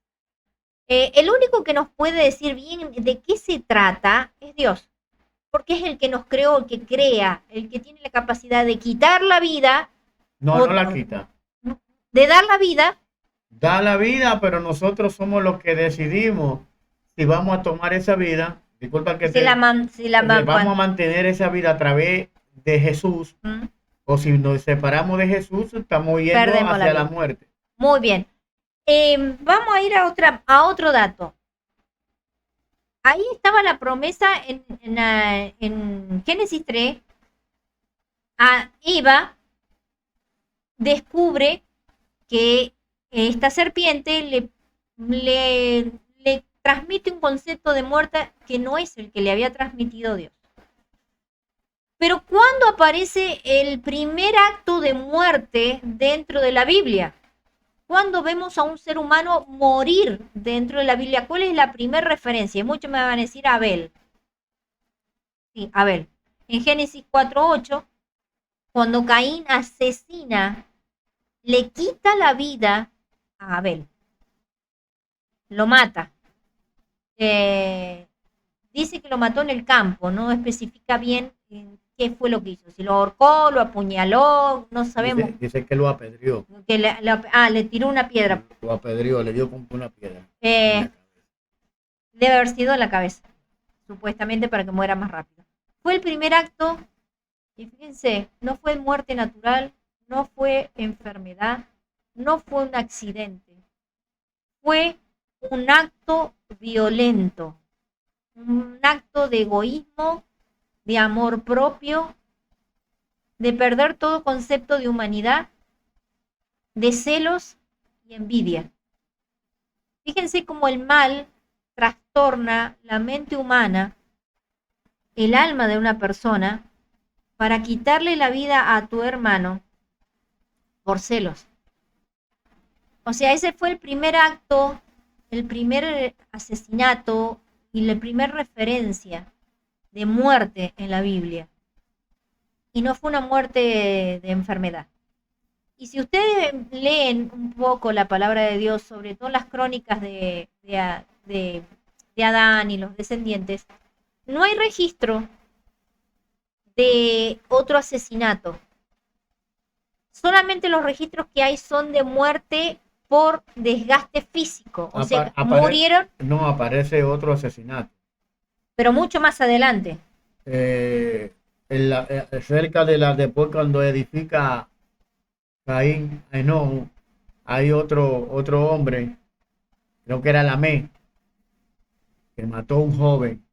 El único que nos puede decir bien de qué se trata es Dios. Porque es el que nos creó, el que crea, el que tiene la capacidad de quitar la vida.
No la quita.
De dar la vida.
Da la vida, pero nosotros somos los que decidimos si vamos a tomar esa vida. Disculpa que vamos a mantener esa vida a través de Jesús. O si nos separamos de Jesús, estamos yendo hacia la muerte.
Muy bien. Vamos a ir a otro dato. Ahí estaba la promesa en Génesis 3. Eva descubre que esta serpiente le transmite un concepto de muerte que no es el que le había transmitido Dios. Pero ¿cuándo aparece el primer acto de muerte dentro de la Biblia? ¿Cuándo vemos a un ser humano morir dentro de la Biblia? ¿Cuál es la primera referencia? Muchos me van a decir Abel. Sí, Abel. En Génesis 4:8, cuando Caín asesina, le quita la vida a Abel. Lo mata. Dice que lo mató en el campo, no especifica bien qué fue lo que hizo. Si lo ahorcó, lo apuñaló, no sabemos.
Dice que lo apedreó.
Que le tiró una piedra.
Lo apedreó, le dio como una piedra.
Debe haber sido en la cabeza, supuestamente para que muera más rápido. Fue el primer acto, y fíjense, no fue muerte natural, no fue enfermedad, no fue un accidente. Fue un acto violento, un acto de egoísmo, de amor propio, de perder todo concepto de humanidad, de celos y envidia. Fíjense cómo el mal trastorna la mente humana, el alma de una persona, para quitarle la vida a tu hermano por celos. O sea, ese fue el primer acto, el primer asesinato y la primera referencia de muerte en la Biblia. Y no fue una muerte de enfermedad. Y si ustedes leen un poco la palabra de Dios, sobre todo las crónicas de Adán y los descendientes, no hay registro de otro asesinato. Solamente los registros que hay son de muerte por desgaste físico. O sea, murieron.
No, aparece otro asesinato.
Pero mucho más adelante.
Cerca después cuando edifica Caín, no, hay otro hombre, creo que era Lamé, que mató a un joven.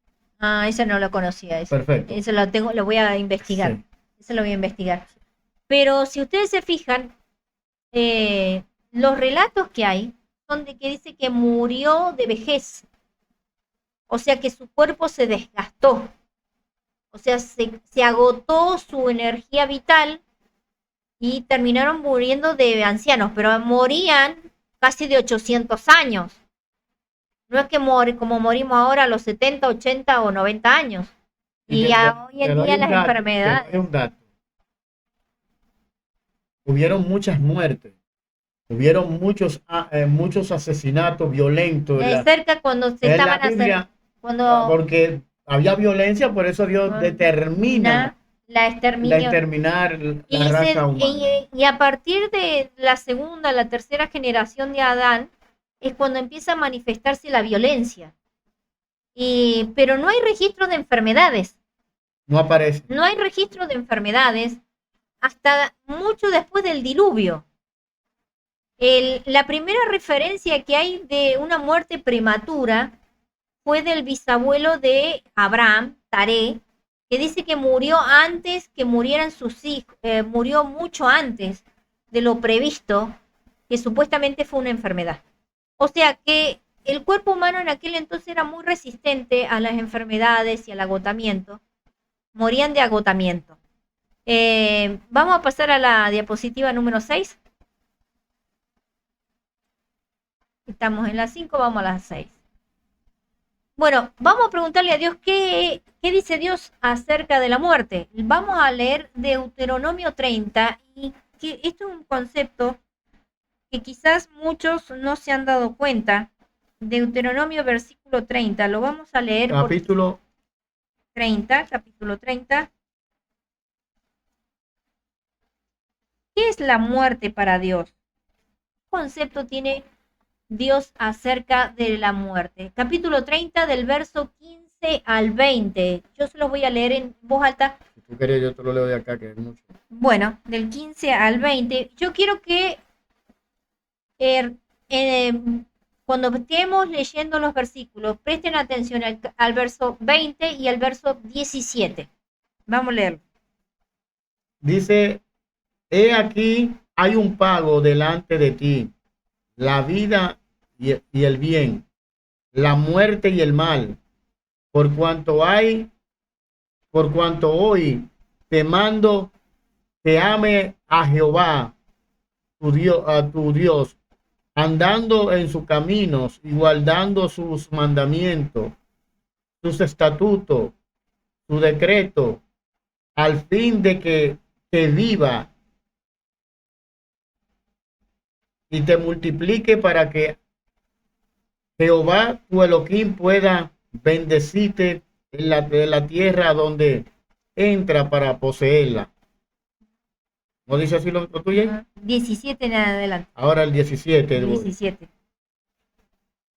Ese no lo conocía.
Perfecto.
Eso lo voy a investigar. Sí. Eso lo voy a investigar. Pero si ustedes se fijan, los relatos que hay son de que dice que murió de vejez. O sea que su cuerpo se desgastó. O sea, se agotó su energía vital y terminaron muriendo de ancianos, pero morían casi de 800 años. No es que como morimos ahora a los 70, 80 o 90 años. Y hoy en día las enfermedades.
Un dato. Hubieron muchas muertes. Hubieron muchos asesinatos violentos.
Cerca cuando se estaban haciendo.
Porque había violencia, por eso Dios determina exterminar la raza humana.
Y a partir de la segunda, la tercera generación de Adán, es cuando empieza a manifestarse la violencia. Pero no hay registro de enfermedades.
No aparece.
No hay registro de enfermedades hasta mucho después del diluvio. La primera referencia que hay de una muerte prematura fue del bisabuelo de Abraham, Taré, que dice que murió antes que murieran sus hijos, murió mucho antes de lo previsto, que supuestamente fue una enfermedad. O sea que el cuerpo humano en aquel entonces era muy resistente a las enfermedades y al agotamiento. Morían de agotamiento. Vamos a pasar a la diapositiva número 6. Estamos en la 5, vamos a la 6. Bueno, vamos a preguntarle a Dios qué dice Dios acerca de la muerte. Vamos a leer Deuteronomio 30 y que esto es un concepto que quizás muchos no se han dado cuenta. Deuteronomio versículo 30, lo vamos a leer.
Capítulo
30, capítulo 30. ¿Qué es la muerte para Dios? ¿Qué concepto tiene Dios acerca de la muerte? Capítulo 30 del verso 15 al 20. Yo se los voy a leer en voz alta.
Si tú quieres, yo te lo leo de acá, que es mucho.
Bueno, del 15 al 20. Yo quiero que cuando estemos leyendo los versículos, presten atención al verso 20 y al verso 17. Vamos a leerlo.
Dice, he aquí, hay un pago delante de ti, la vida y el bien, la muerte y el mal, por cuanto hoy te mando que ame a Jehová, tu Dios, andando en sus caminos y guardando sus mandamientos, sus estatutos, su decreto, al fin de que viva y te multiplique, para que Jehová tu Elohim pueda bendecirte en la tierra donde entra para poseerla. ¿No dice así lo tuyo?
17 en adelante.
Ahora el 17.
17.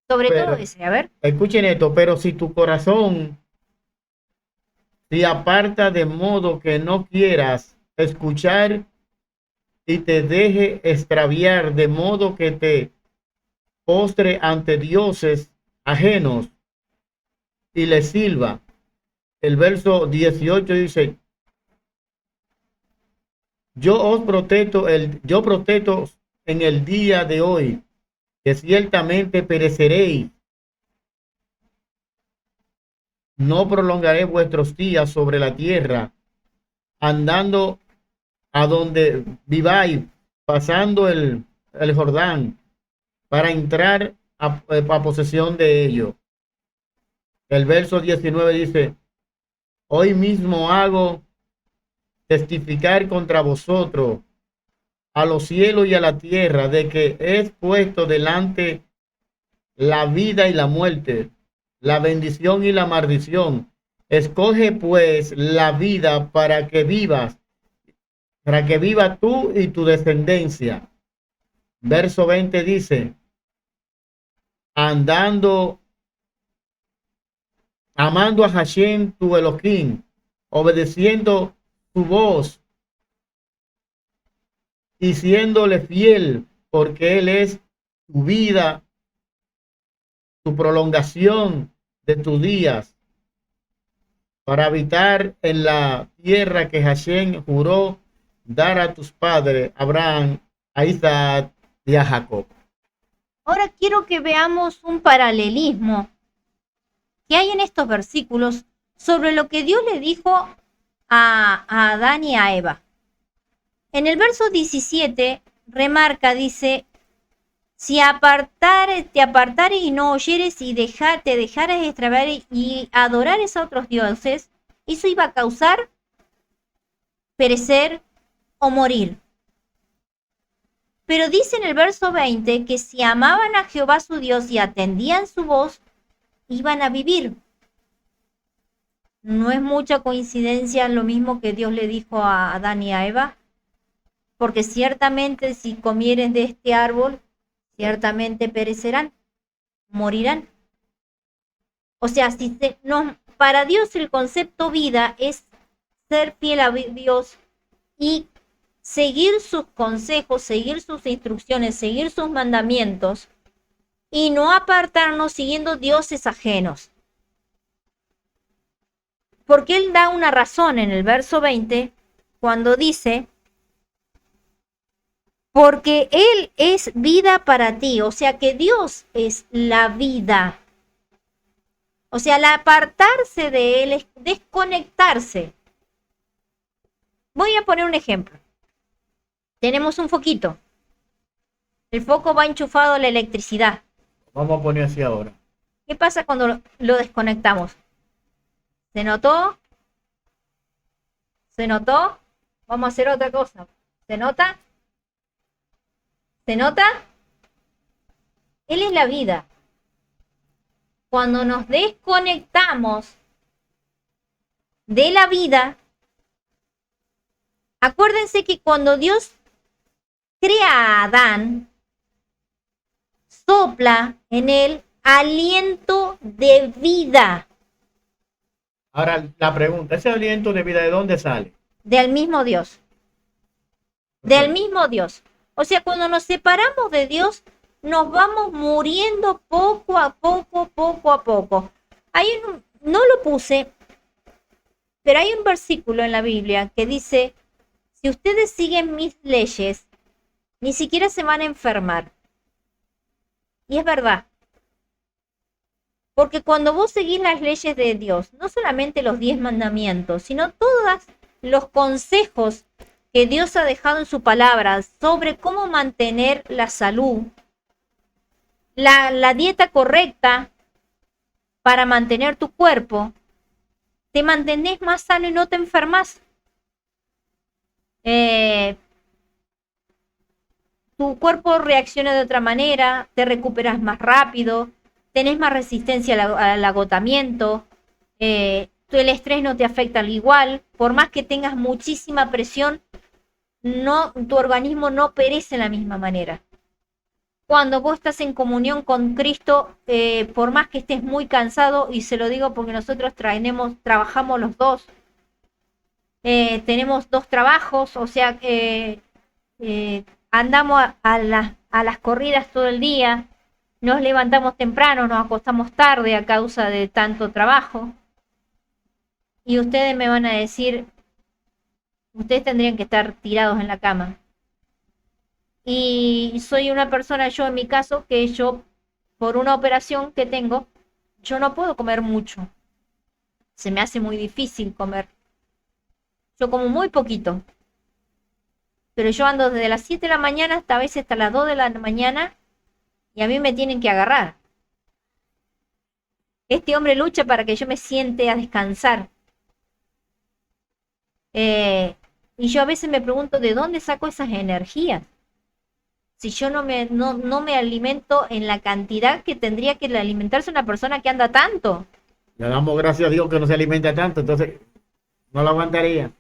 Sobre todo ese, a ver.
Escuchen esto, pero si tu corazón se aparta de modo que no quieras escuchar y te deje extraviar, de modo que te postre ante dioses ajenos y le sirva. El verso 18 dice, yo protesto en el día de hoy, que ciertamente pereceréis. No prolongaré vuestros días sobre la tierra, andando a donde viváis, pasando el Jordán, para entrar a posesión de ello. El verso 19 dice, hoy mismo hago testificar contra vosotros a los cielos y a la tierra, de que es puesto delante la vida y la muerte, la bendición y la maldición. Escoge pues la vida para que vivas, para que viva tú y tu descendencia. Verso 20 dice, amando a Hashem tu Elohim, obedeciendo su voz y siéndole fiel, porque él es tu vida, tu prolongación de tus días, para habitar en la tierra que Hashem juró dar a tus padres, Abraham, a Isaac y a Jacob.
Ahora quiero que veamos un paralelismo que hay en estos versículos sobre lo que Dios le dijo a Adán y a Eva. En el verso 17 remarca, dice, si te apartares y no oyeres y te dejares extraviar y adorares a otros dioses, eso iba a causar perecer o morir. Pero dice en el verso 20 que si amaban a Jehová su Dios y atendían su voz, iban a vivir. No es mucha coincidencia lo mismo que Dios le dijo a Adán y a Eva, porque ciertamente si comieren de este árbol, ciertamente perecerán, morirán. O sea, para Dios el concepto vida es ser fiel a Dios y seguir sus consejos, seguir sus instrucciones, seguir sus mandamientos y no apartarnos siguiendo dioses ajenos. Porque él da una razón en el verso 20 cuando dice, porque Él es vida para ti, o sea que Dios es la vida. O sea, el apartarse de Él es desconectarse. Voy a poner un ejemplo. Tenemos un foquito. El foco va enchufado a la electricidad.
Vamos a poner así ahora.
¿Qué pasa cuando lo desconectamos? ¿Se notó? ¿Se notó? Vamos a hacer otra cosa. ¿Se nota? ¿Se nota? Él es la vida. Cuando nos desconectamos de la vida, acuérdense que cuando Dios crea a Adán, sopla en él aliento de vida.
Ahora la pregunta, ¿ese aliento de vida de dónde sale?
Del mismo Dios. Del mismo Dios. O sea, cuando nos separamos de Dios, nos vamos muriendo poco a poco, poco a poco. No lo puse, pero hay un versículo en la Biblia que dice, si ustedes siguen mis leyes, ni siquiera se van a enfermar. Y es verdad. Porque cuando vos seguís las leyes de Dios, no solamente los 10 mandamientos, sino todos los consejos que Dios ha dejado en su palabra sobre cómo mantener la salud, la dieta correcta para mantener tu cuerpo, te mantenés más sano y no te enfermas. Tu cuerpo reacciona de otra manera, te recuperas más rápido, tenés más resistencia al agotamiento, el estrés no te afecta al igual, por más que tengas muchísima presión, tu organismo no perece de la misma manera. Cuando vos estás en comunión con Cristo, por más que estés muy cansado, y se lo digo porque nosotros trabajamos los dos, tenemos 2 trabajos, o sea que andamos a las corridas todo el día, nos levantamos temprano, nos acostamos tarde a causa de tanto trabajo. Y ustedes me van a decir, ustedes tendrían que estar tirados en la cama. Y soy una persona, yo en mi caso, que yo, por una operación que tengo, yo no puedo comer mucho. Se me hace muy difícil comer. Yo como muy poquito. Pero yo ando desde las 7 de la mañana hasta a veces hasta las 2 de la mañana y a mí me tienen que agarrar. Este hombre lucha para que yo me siente a descansar. Y yo a veces me pregunto de dónde saco esas energías. Si yo no me alimento en la cantidad que tendría que alimentarse una persona que anda tanto.
Le damos gracias a Dios que no se alimenta tanto, entonces no lo aguantaría.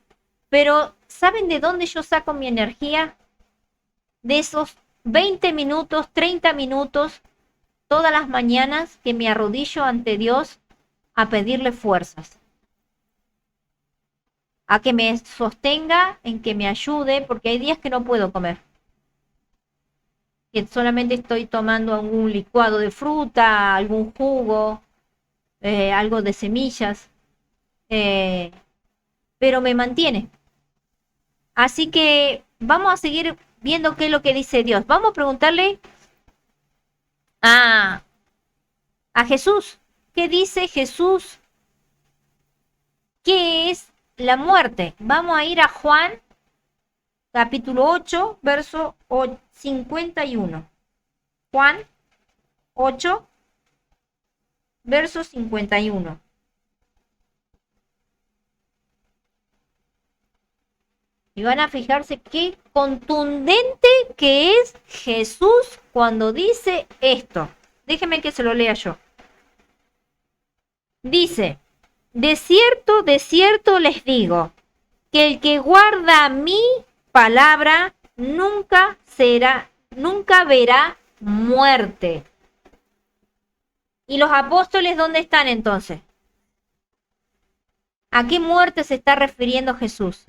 Pero, ¿saben de dónde yo saco mi energía? De esos 20 minutos, 30 minutos, todas las mañanas que me arrodillo ante Dios a pedirle fuerzas. A que me sostenga, en que me ayude, porque hay días que no puedo comer. Que solamente estoy tomando algún licuado de fruta, algún jugo, algo de semillas. Pero me mantiene. Así que vamos a seguir viendo qué es lo que dice Dios. Vamos a preguntarle a Jesús. ¿Qué dice Jesús? ¿Qué es la muerte? Vamos a ir a Juan, capítulo 8, verso 51. Juan 8, verso 51. Y van a fijarse qué contundente que es Jesús cuando dice esto. Déjenme que se lo lea yo. Dice, de cierto les digo, que el que guarda mi palabra nunca verá muerte. ¿Y los apóstoles dónde están entonces? ¿A qué muerte se está refiriendo Jesús?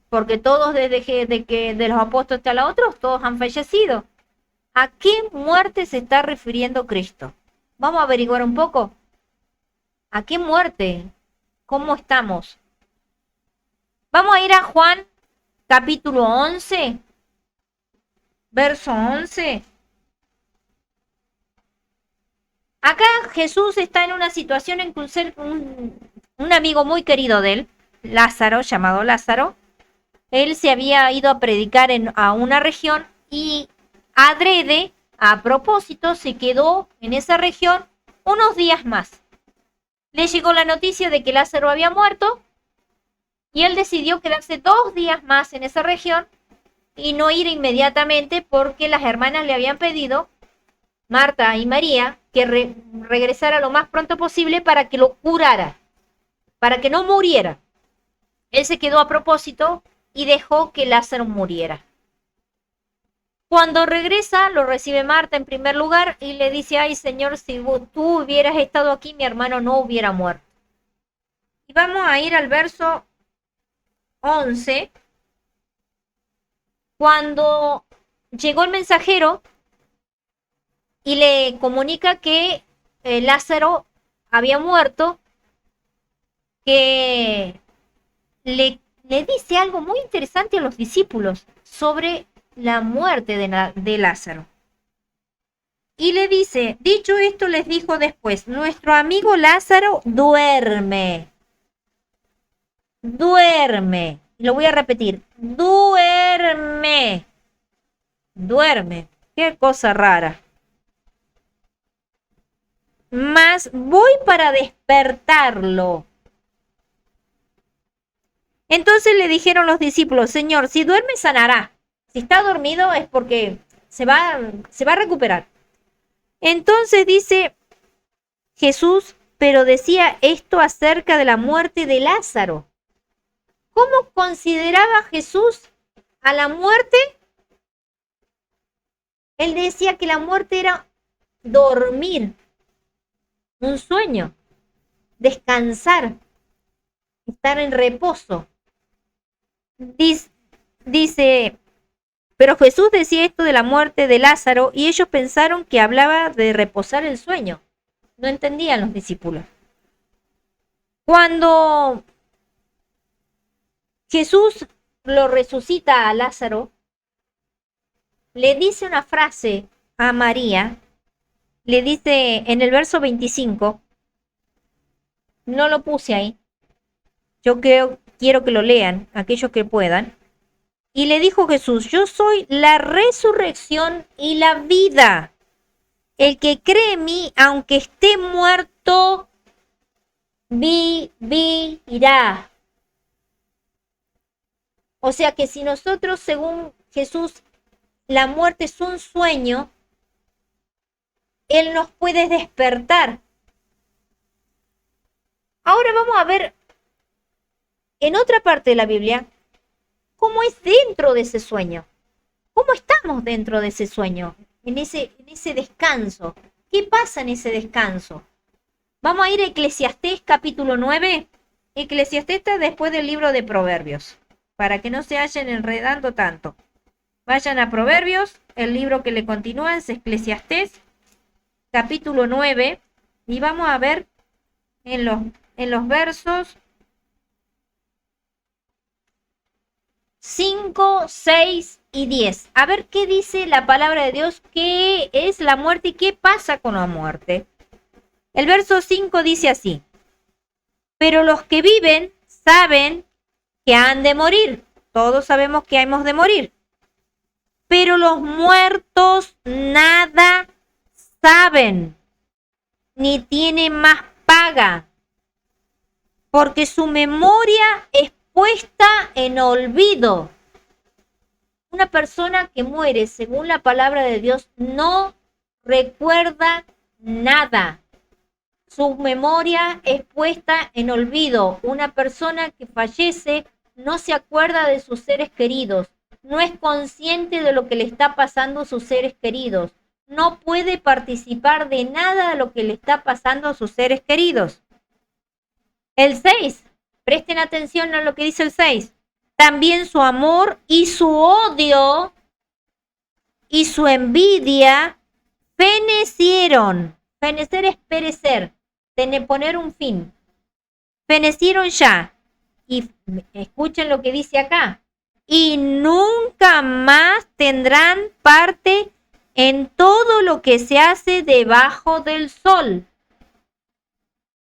Porque todos desde que de los apóstoles hasta los otros, todos han fallecido. ¿A qué muerte se está refiriendo Cristo? Vamos a averiguar un poco. ¿A qué muerte?
¿Cómo estamos? Vamos a ir a Juan capítulo 11, verso 11. Acá Jesús está en una situación en que un amigo muy querido de él, Lázaro, llamado Lázaro, él se había ido a predicar a una región y adrede, a propósito, se quedó en esa región unos días más. Le llegó la noticia de que Lázaro había muerto y él decidió quedarse 2 días más en esa región y no ir inmediatamente porque las hermanas le habían pedido, Marta y María, que regresara lo más pronto posible para que lo curara, para que no muriera. Él se quedó a propósito y dejó que Lázaro muriera. Cuando regresa, lo recibe Marta en primer lugar y le dice, ay Señor, si tú hubieras estado aquí, mi hermano no hubiera muerto. Y vamos a ir al verso 11. Cuando llegó el mensajero y le comunica que Lázaro había muerto, que le dice algo muy interesante a los discípulos sobre la muerte de Lázaro. Y le dice, dicho esto les dijo después, nuestro amigo Lázaro duerme. Duerme. Lo voy a repetir, duerme. Duerme. Qué cosa rara. Mas voy para despertarlo. Entonces le dijeron los discípulos, Señor, si duerme sanará. Si está dormido es porque se va a recuperar. Entonces dice Jesús, pero decía esto acerca de la muerte de Lázaro. ¿Cómo consideraba Jesús a la muerte? Él decía que la muerte era dormir, un sueño, descansar, estar en reposo. Dice, pero Jesús decía esto de la muerte de Lázaro y ellos pensaron que hablaba de reposar el sueño. No entendían los discípulos. Cuando Jesús lo resucita a Lázaro, le dice una frase a María, le dice en el verso 25, no lo puse ahí, yo quiero que lo lean, aquellos que puedan. Y le dijo Jesús, yo soy la resurrección y la vida. El que cree en mí, aunque esté muerto, vivirá. O sea que si nosotros, según Jesús, la muerte es un sueño, Él nos puede despertar. Ahora vamos a ver en otra parte de la Biblia cómo es dentro de ese sueño. ¿Cómo estamos dentro de ese sueño? En ese descanso. ¿Qué pasa en ese descanso? Vamos a ir a Eclesiastés capítulo 9. Eclesiastés está después del libro de Proverbios, para que no se vayan enredando tanto. Vayan a Proverbios, el libro que le continúa es Eclesiastés capítulo 9 y vamos a ver en los versos 5, 6 y 10. A ver qué dice la palabra de Dios, qué es la muerte y qué pasa con la muerte. El verso 5 dice así, pero los que viven saben que han de morir. Todos sabemos que hemos de morir. Pero los muertos nada saben, ni tienen más paga, porque su memoria es puesta en olvido. Una persona que muere, según la palabra de Dios, no recuerda nada. Su memoria es puesta en olvido. Una persona que fallece no se acuerda de sus seres queridos, no es consciente de lo que le está pasando a sus seres queridos, no puede participar de nada de lo que le está pasando a sus seres queridos. El 6, presten atención a lo que dice el 6. También su amor y su odio y su envidia fenecieron. Fenecer es perecer, poner un fin. fenecieron ya. Y escuchen lo que dice acá. Y nunca más tendrán parte en todo lo que se hace debajo del sol.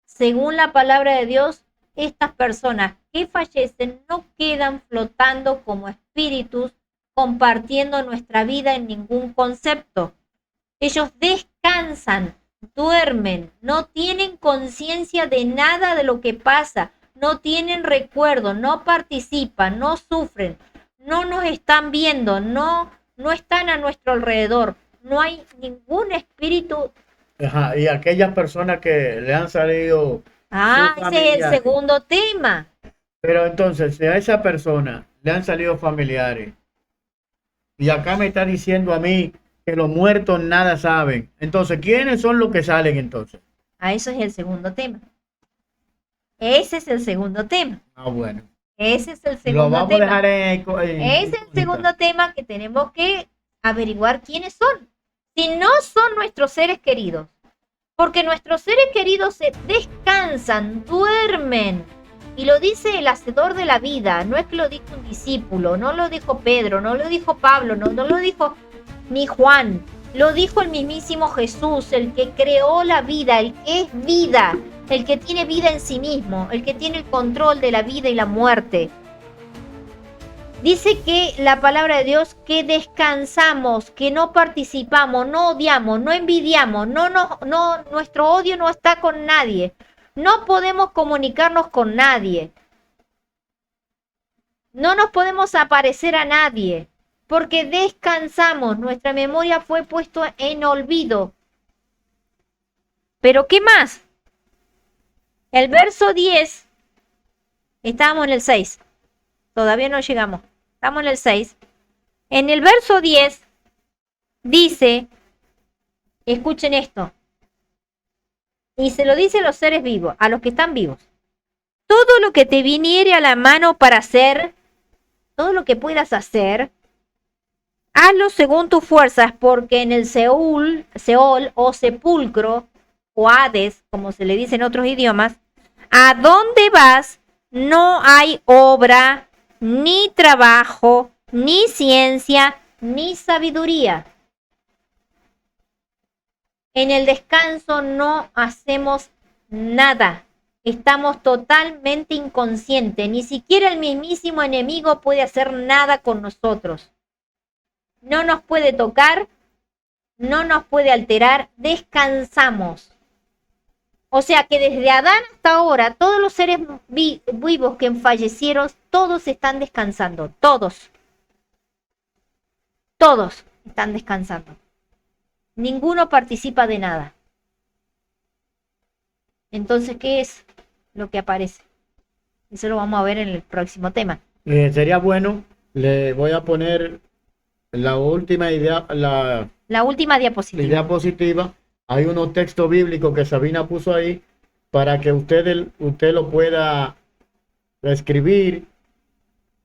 Según la palabra de Dios, estas personas que fallecen no quedan flotando como espíritus compartiendo nuestra vida en ningún concepto. Ellos descansan, duermen, no tienen conciencia de nada de lo que pasa, no tienen recuerdo, no participan, no sufren, no nos están viendo, no están a nuestro alrededor, no hay ningún espíritu.
Ajá, y aquellas personas que le han salido sus
Ese es el
familiares.
segundo tema.
Pero entonces, si a esa persona le han salido familiares, y acá me está diciendo a mí que los muertos nada saben, entonces, ¿quiénes son los que salen entonces?
Eso es el segundo tema. Ese es el segundo tema.
Ah, bueno.
Ese es el
Lo
segundo
vamos a
tema.
dejar
Ese es el segundo tema que tenemos que averiguar quiénes son. Si no son nuestros seres queridos. Porque nuestros seres queridos se descansan, duermen. Y lo dice el hacedor de la vida. No es que lo dijo un discípulo, no lo dijo Pedro, no lo dijo Pablo, no lo dijo ni Juan. Lo dijo el mismísimo Jesús, el que creó la vida, el que es vida, el que tiene vida en sí mismo, el que tiene el control de la vida y la muerte. Dice que la palabra de Dios que descansamos, que no participamos, no odiamos, no envidiamos, nuestro odio no está con nadie. No podemos comunicarnos con nadie. No nos podemos aparecer a nadie, porque descansamos. Nuestra memoria fue puesta en olvido. Pero ¿qué más? El verso 10, estábamos en el 6. Todavía no llegamos. Estamos en el 6. En el verso 10 dice, escuchen esto, y se lo dice a los seres vivos, a los que están vivos. Todo lo que te viniere a la mano para hacer, todo lo que puedas hacer, hazlo según tus fuerzas, porque en el Seol o sepulcro, o Hades, como se le dice en otros idiomas, a dónde vas no hay obra, ni trabajo, ni ciencia, ni sabiduría. En el descanso no hacemos nada. Estamos totalmente inconscientes. Ni siquiera el mismísimo enemigo puede hacer nada con nosotros. No nos puede tocar, no nos puede alterar. Descansamos. O sea que desde Adán hasta ahora, todos los seres vivos que fallecieron, todos están descansando. Todos. Todos están descansando. Ninguno participa de nada. Entonces, ¿qué es lo que aparece? Eso lo vamos a ver en el próximo tema.
Sería bueno, le voy a poner la última idea,
La última diapositiva.
idea positiva. Hay unos textos bíblicos que Sabina puso ahí para que usted lo pueda escribir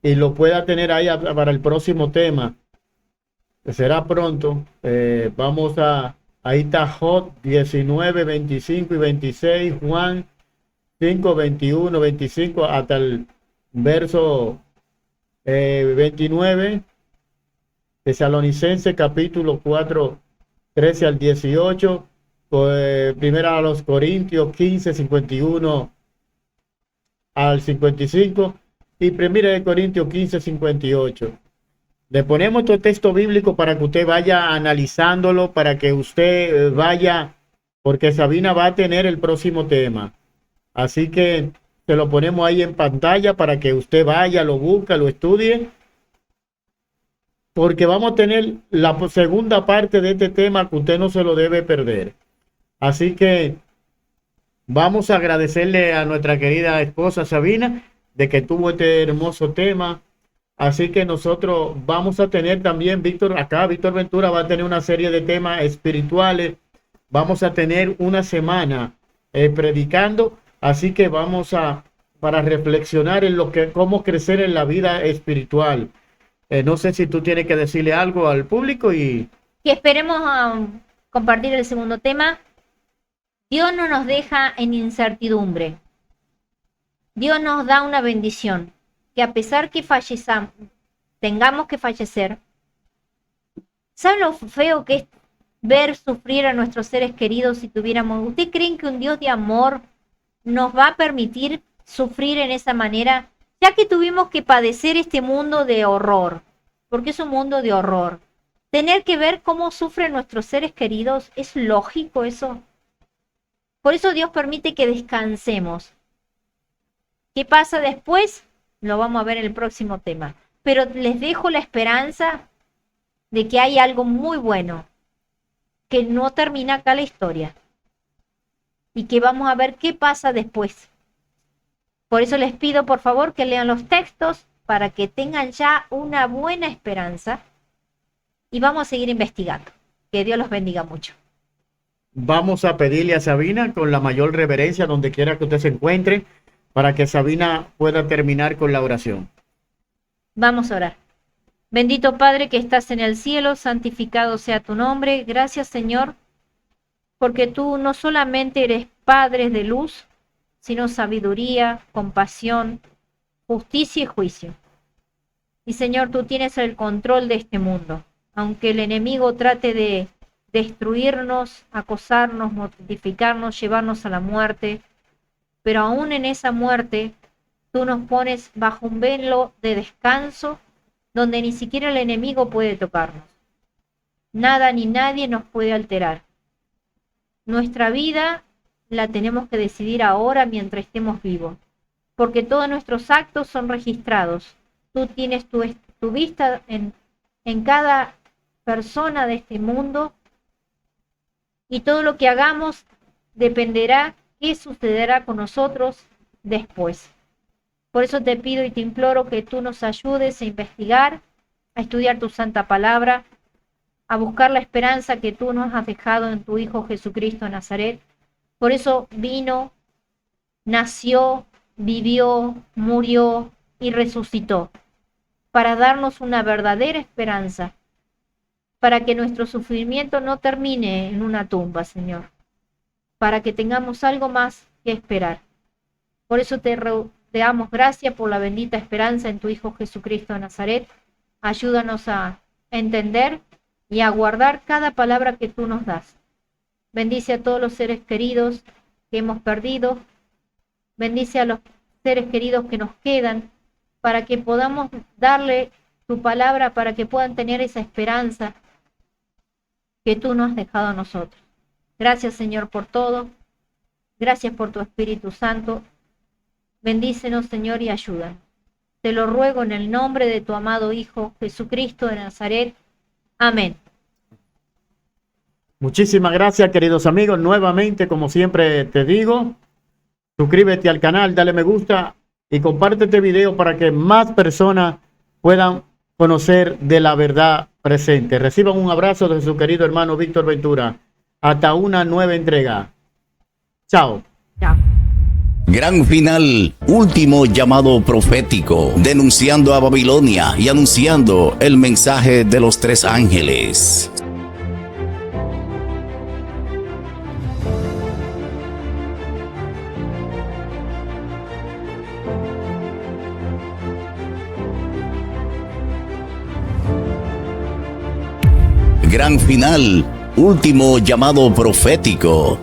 y lo pueda tener ahí para el próximo tema. Que será pronto. Ahí está Job 19, 25 y 26, Juan 5, 21, 25 hasta el verso 29, Tesalonicenses capítulo 4, 13 al 18, primera a los Corintios 15, 51 al 55 y primera de Corintios 15, 58. Le ponemos este texto bíblico para que usted vaya analizándolo, para que usted vaya, porque Sabina va a tener el próximo tema. Así que se lo ponemos ahí en pantalla para que usted vaya, lo busque, lo estudie. Porque vamos a tener la segunda parte de este tema que usted no se lo debe perder. Así que vamos a agradecerle a nuestra querida esposa Sabina de que tuvo este hermoso tema. Así que nosotros vamos a tener también, Víctor Ventura va a tener una serie de temas espirituales. Vamos a tener una semana predicando. Así que para reflexionar en cómo crecer en la vida espiritual. No sé si tú tienes que decirle algo al público y
esperemos compartir el segundo tema. Dios no nos deja en incertidumbre. Dios nos da una bendición, que a pesar que tengamos que fallecer, ¿saben lo feo que es ver sufrir a nuestros seres queridos si tuviéramos? ¿Ustedes creen que un Dios de amor nos va a permitir sufrir en esa manera? Ya que tuvimos que padecer este mundo de horror, porque es un mundo de horror. Tener que ver cómo sufren nuestros seres queridos, ¿es lógico eso? Por eso Dios permite que descansemos. ¿Qué pasa después? Lo vamos a ver en el próximo tema. Pero les dejo la esperanza de que hay algo muy bueno, que no termina acá la historia y que vamos a ver qué pasa después. Por eso les pido por favor que lean los textos para que tengan ya una buena esperanza y vamos a seguir investigando. Que Dios los bendiga mucho.
Vamos a pedirle a Sabina con la mayor reverencia donde quiera que usted se encuentre para que Sabina pueda terminar con la oración.
Vamos a orar. Bendito Padre que estás en el cielo, santificado sea tu nombre. Gracias Señor, porque tú no solamente eres Padre de luz, sino sabiduría, compasión, justicia y juicio. Y Señor, tú tienes el control de este mundo. Aunque el enemigo trate de destruirnos, acosarnos, mortificarnos, llevarnos a la muerte, pero aún en esa muerte, tú nos pones bajo un velo de descanso donde ni siquiera el enemigo puede tocarnos. Nada ni nadie nos puede alterar. Nuestra vida la tenemos que decidir ahora mientras estemos vivos, porque todos nuestros actos son registrados. Tú tienes tu vista en cada persona de este mundo y todo lo que hagamos dependerá qué sucederá con nosotros después. Por eso te pido y te imploro que tú nos ayudes a investigar, a estudiar tu santa palabra, a buscar la esperanza que tú nos has dejado en tu Hijo Jesucristo de Nazaret. Por eso vino, nació, vivió, murió y resucitó, para darnos una verdadera esperanza, para que nuestro sufrimiento no termine en una tumba, Señor, para que tengamos algo más que esperar. Por eso te damos gracias por la bendita esperanza en tu Hijo Jesucristo de Nazaret. Ayúdanos a entender y a guardar cada palabra que tú nos das. Bendice a todos los seres queridos que hemos perdido. Bendice a los seres queridos que nos quedan, para que podamos darle tu palabra, para que puedan tener esa esperanza que tú nos has dejado a nosotros. Gracias, Señor, por todo. Gracias por tu Espíritu Santo. Bendícenos, Señor, y ayúdanos. Te lo ruego en el nombre de tu amado Hijo, Jesucristo de Nazaret. Amén.
Muchísimas gracias, queridos amigos. Nuevamente, como siempre te digo, suscríbete al canal, dale me gusta y comparte este video para que más personas puedan conocer de la verdad presente. Reciban un abrazo de su querido hermano Víctor Ventura. Hasta una nueva entrega. Chao.
Chao.
Gran final, último llamado profético, denunciando a Babilonia y anunciando el mensaje de los tres ángeles. Gran final, último llamado profético,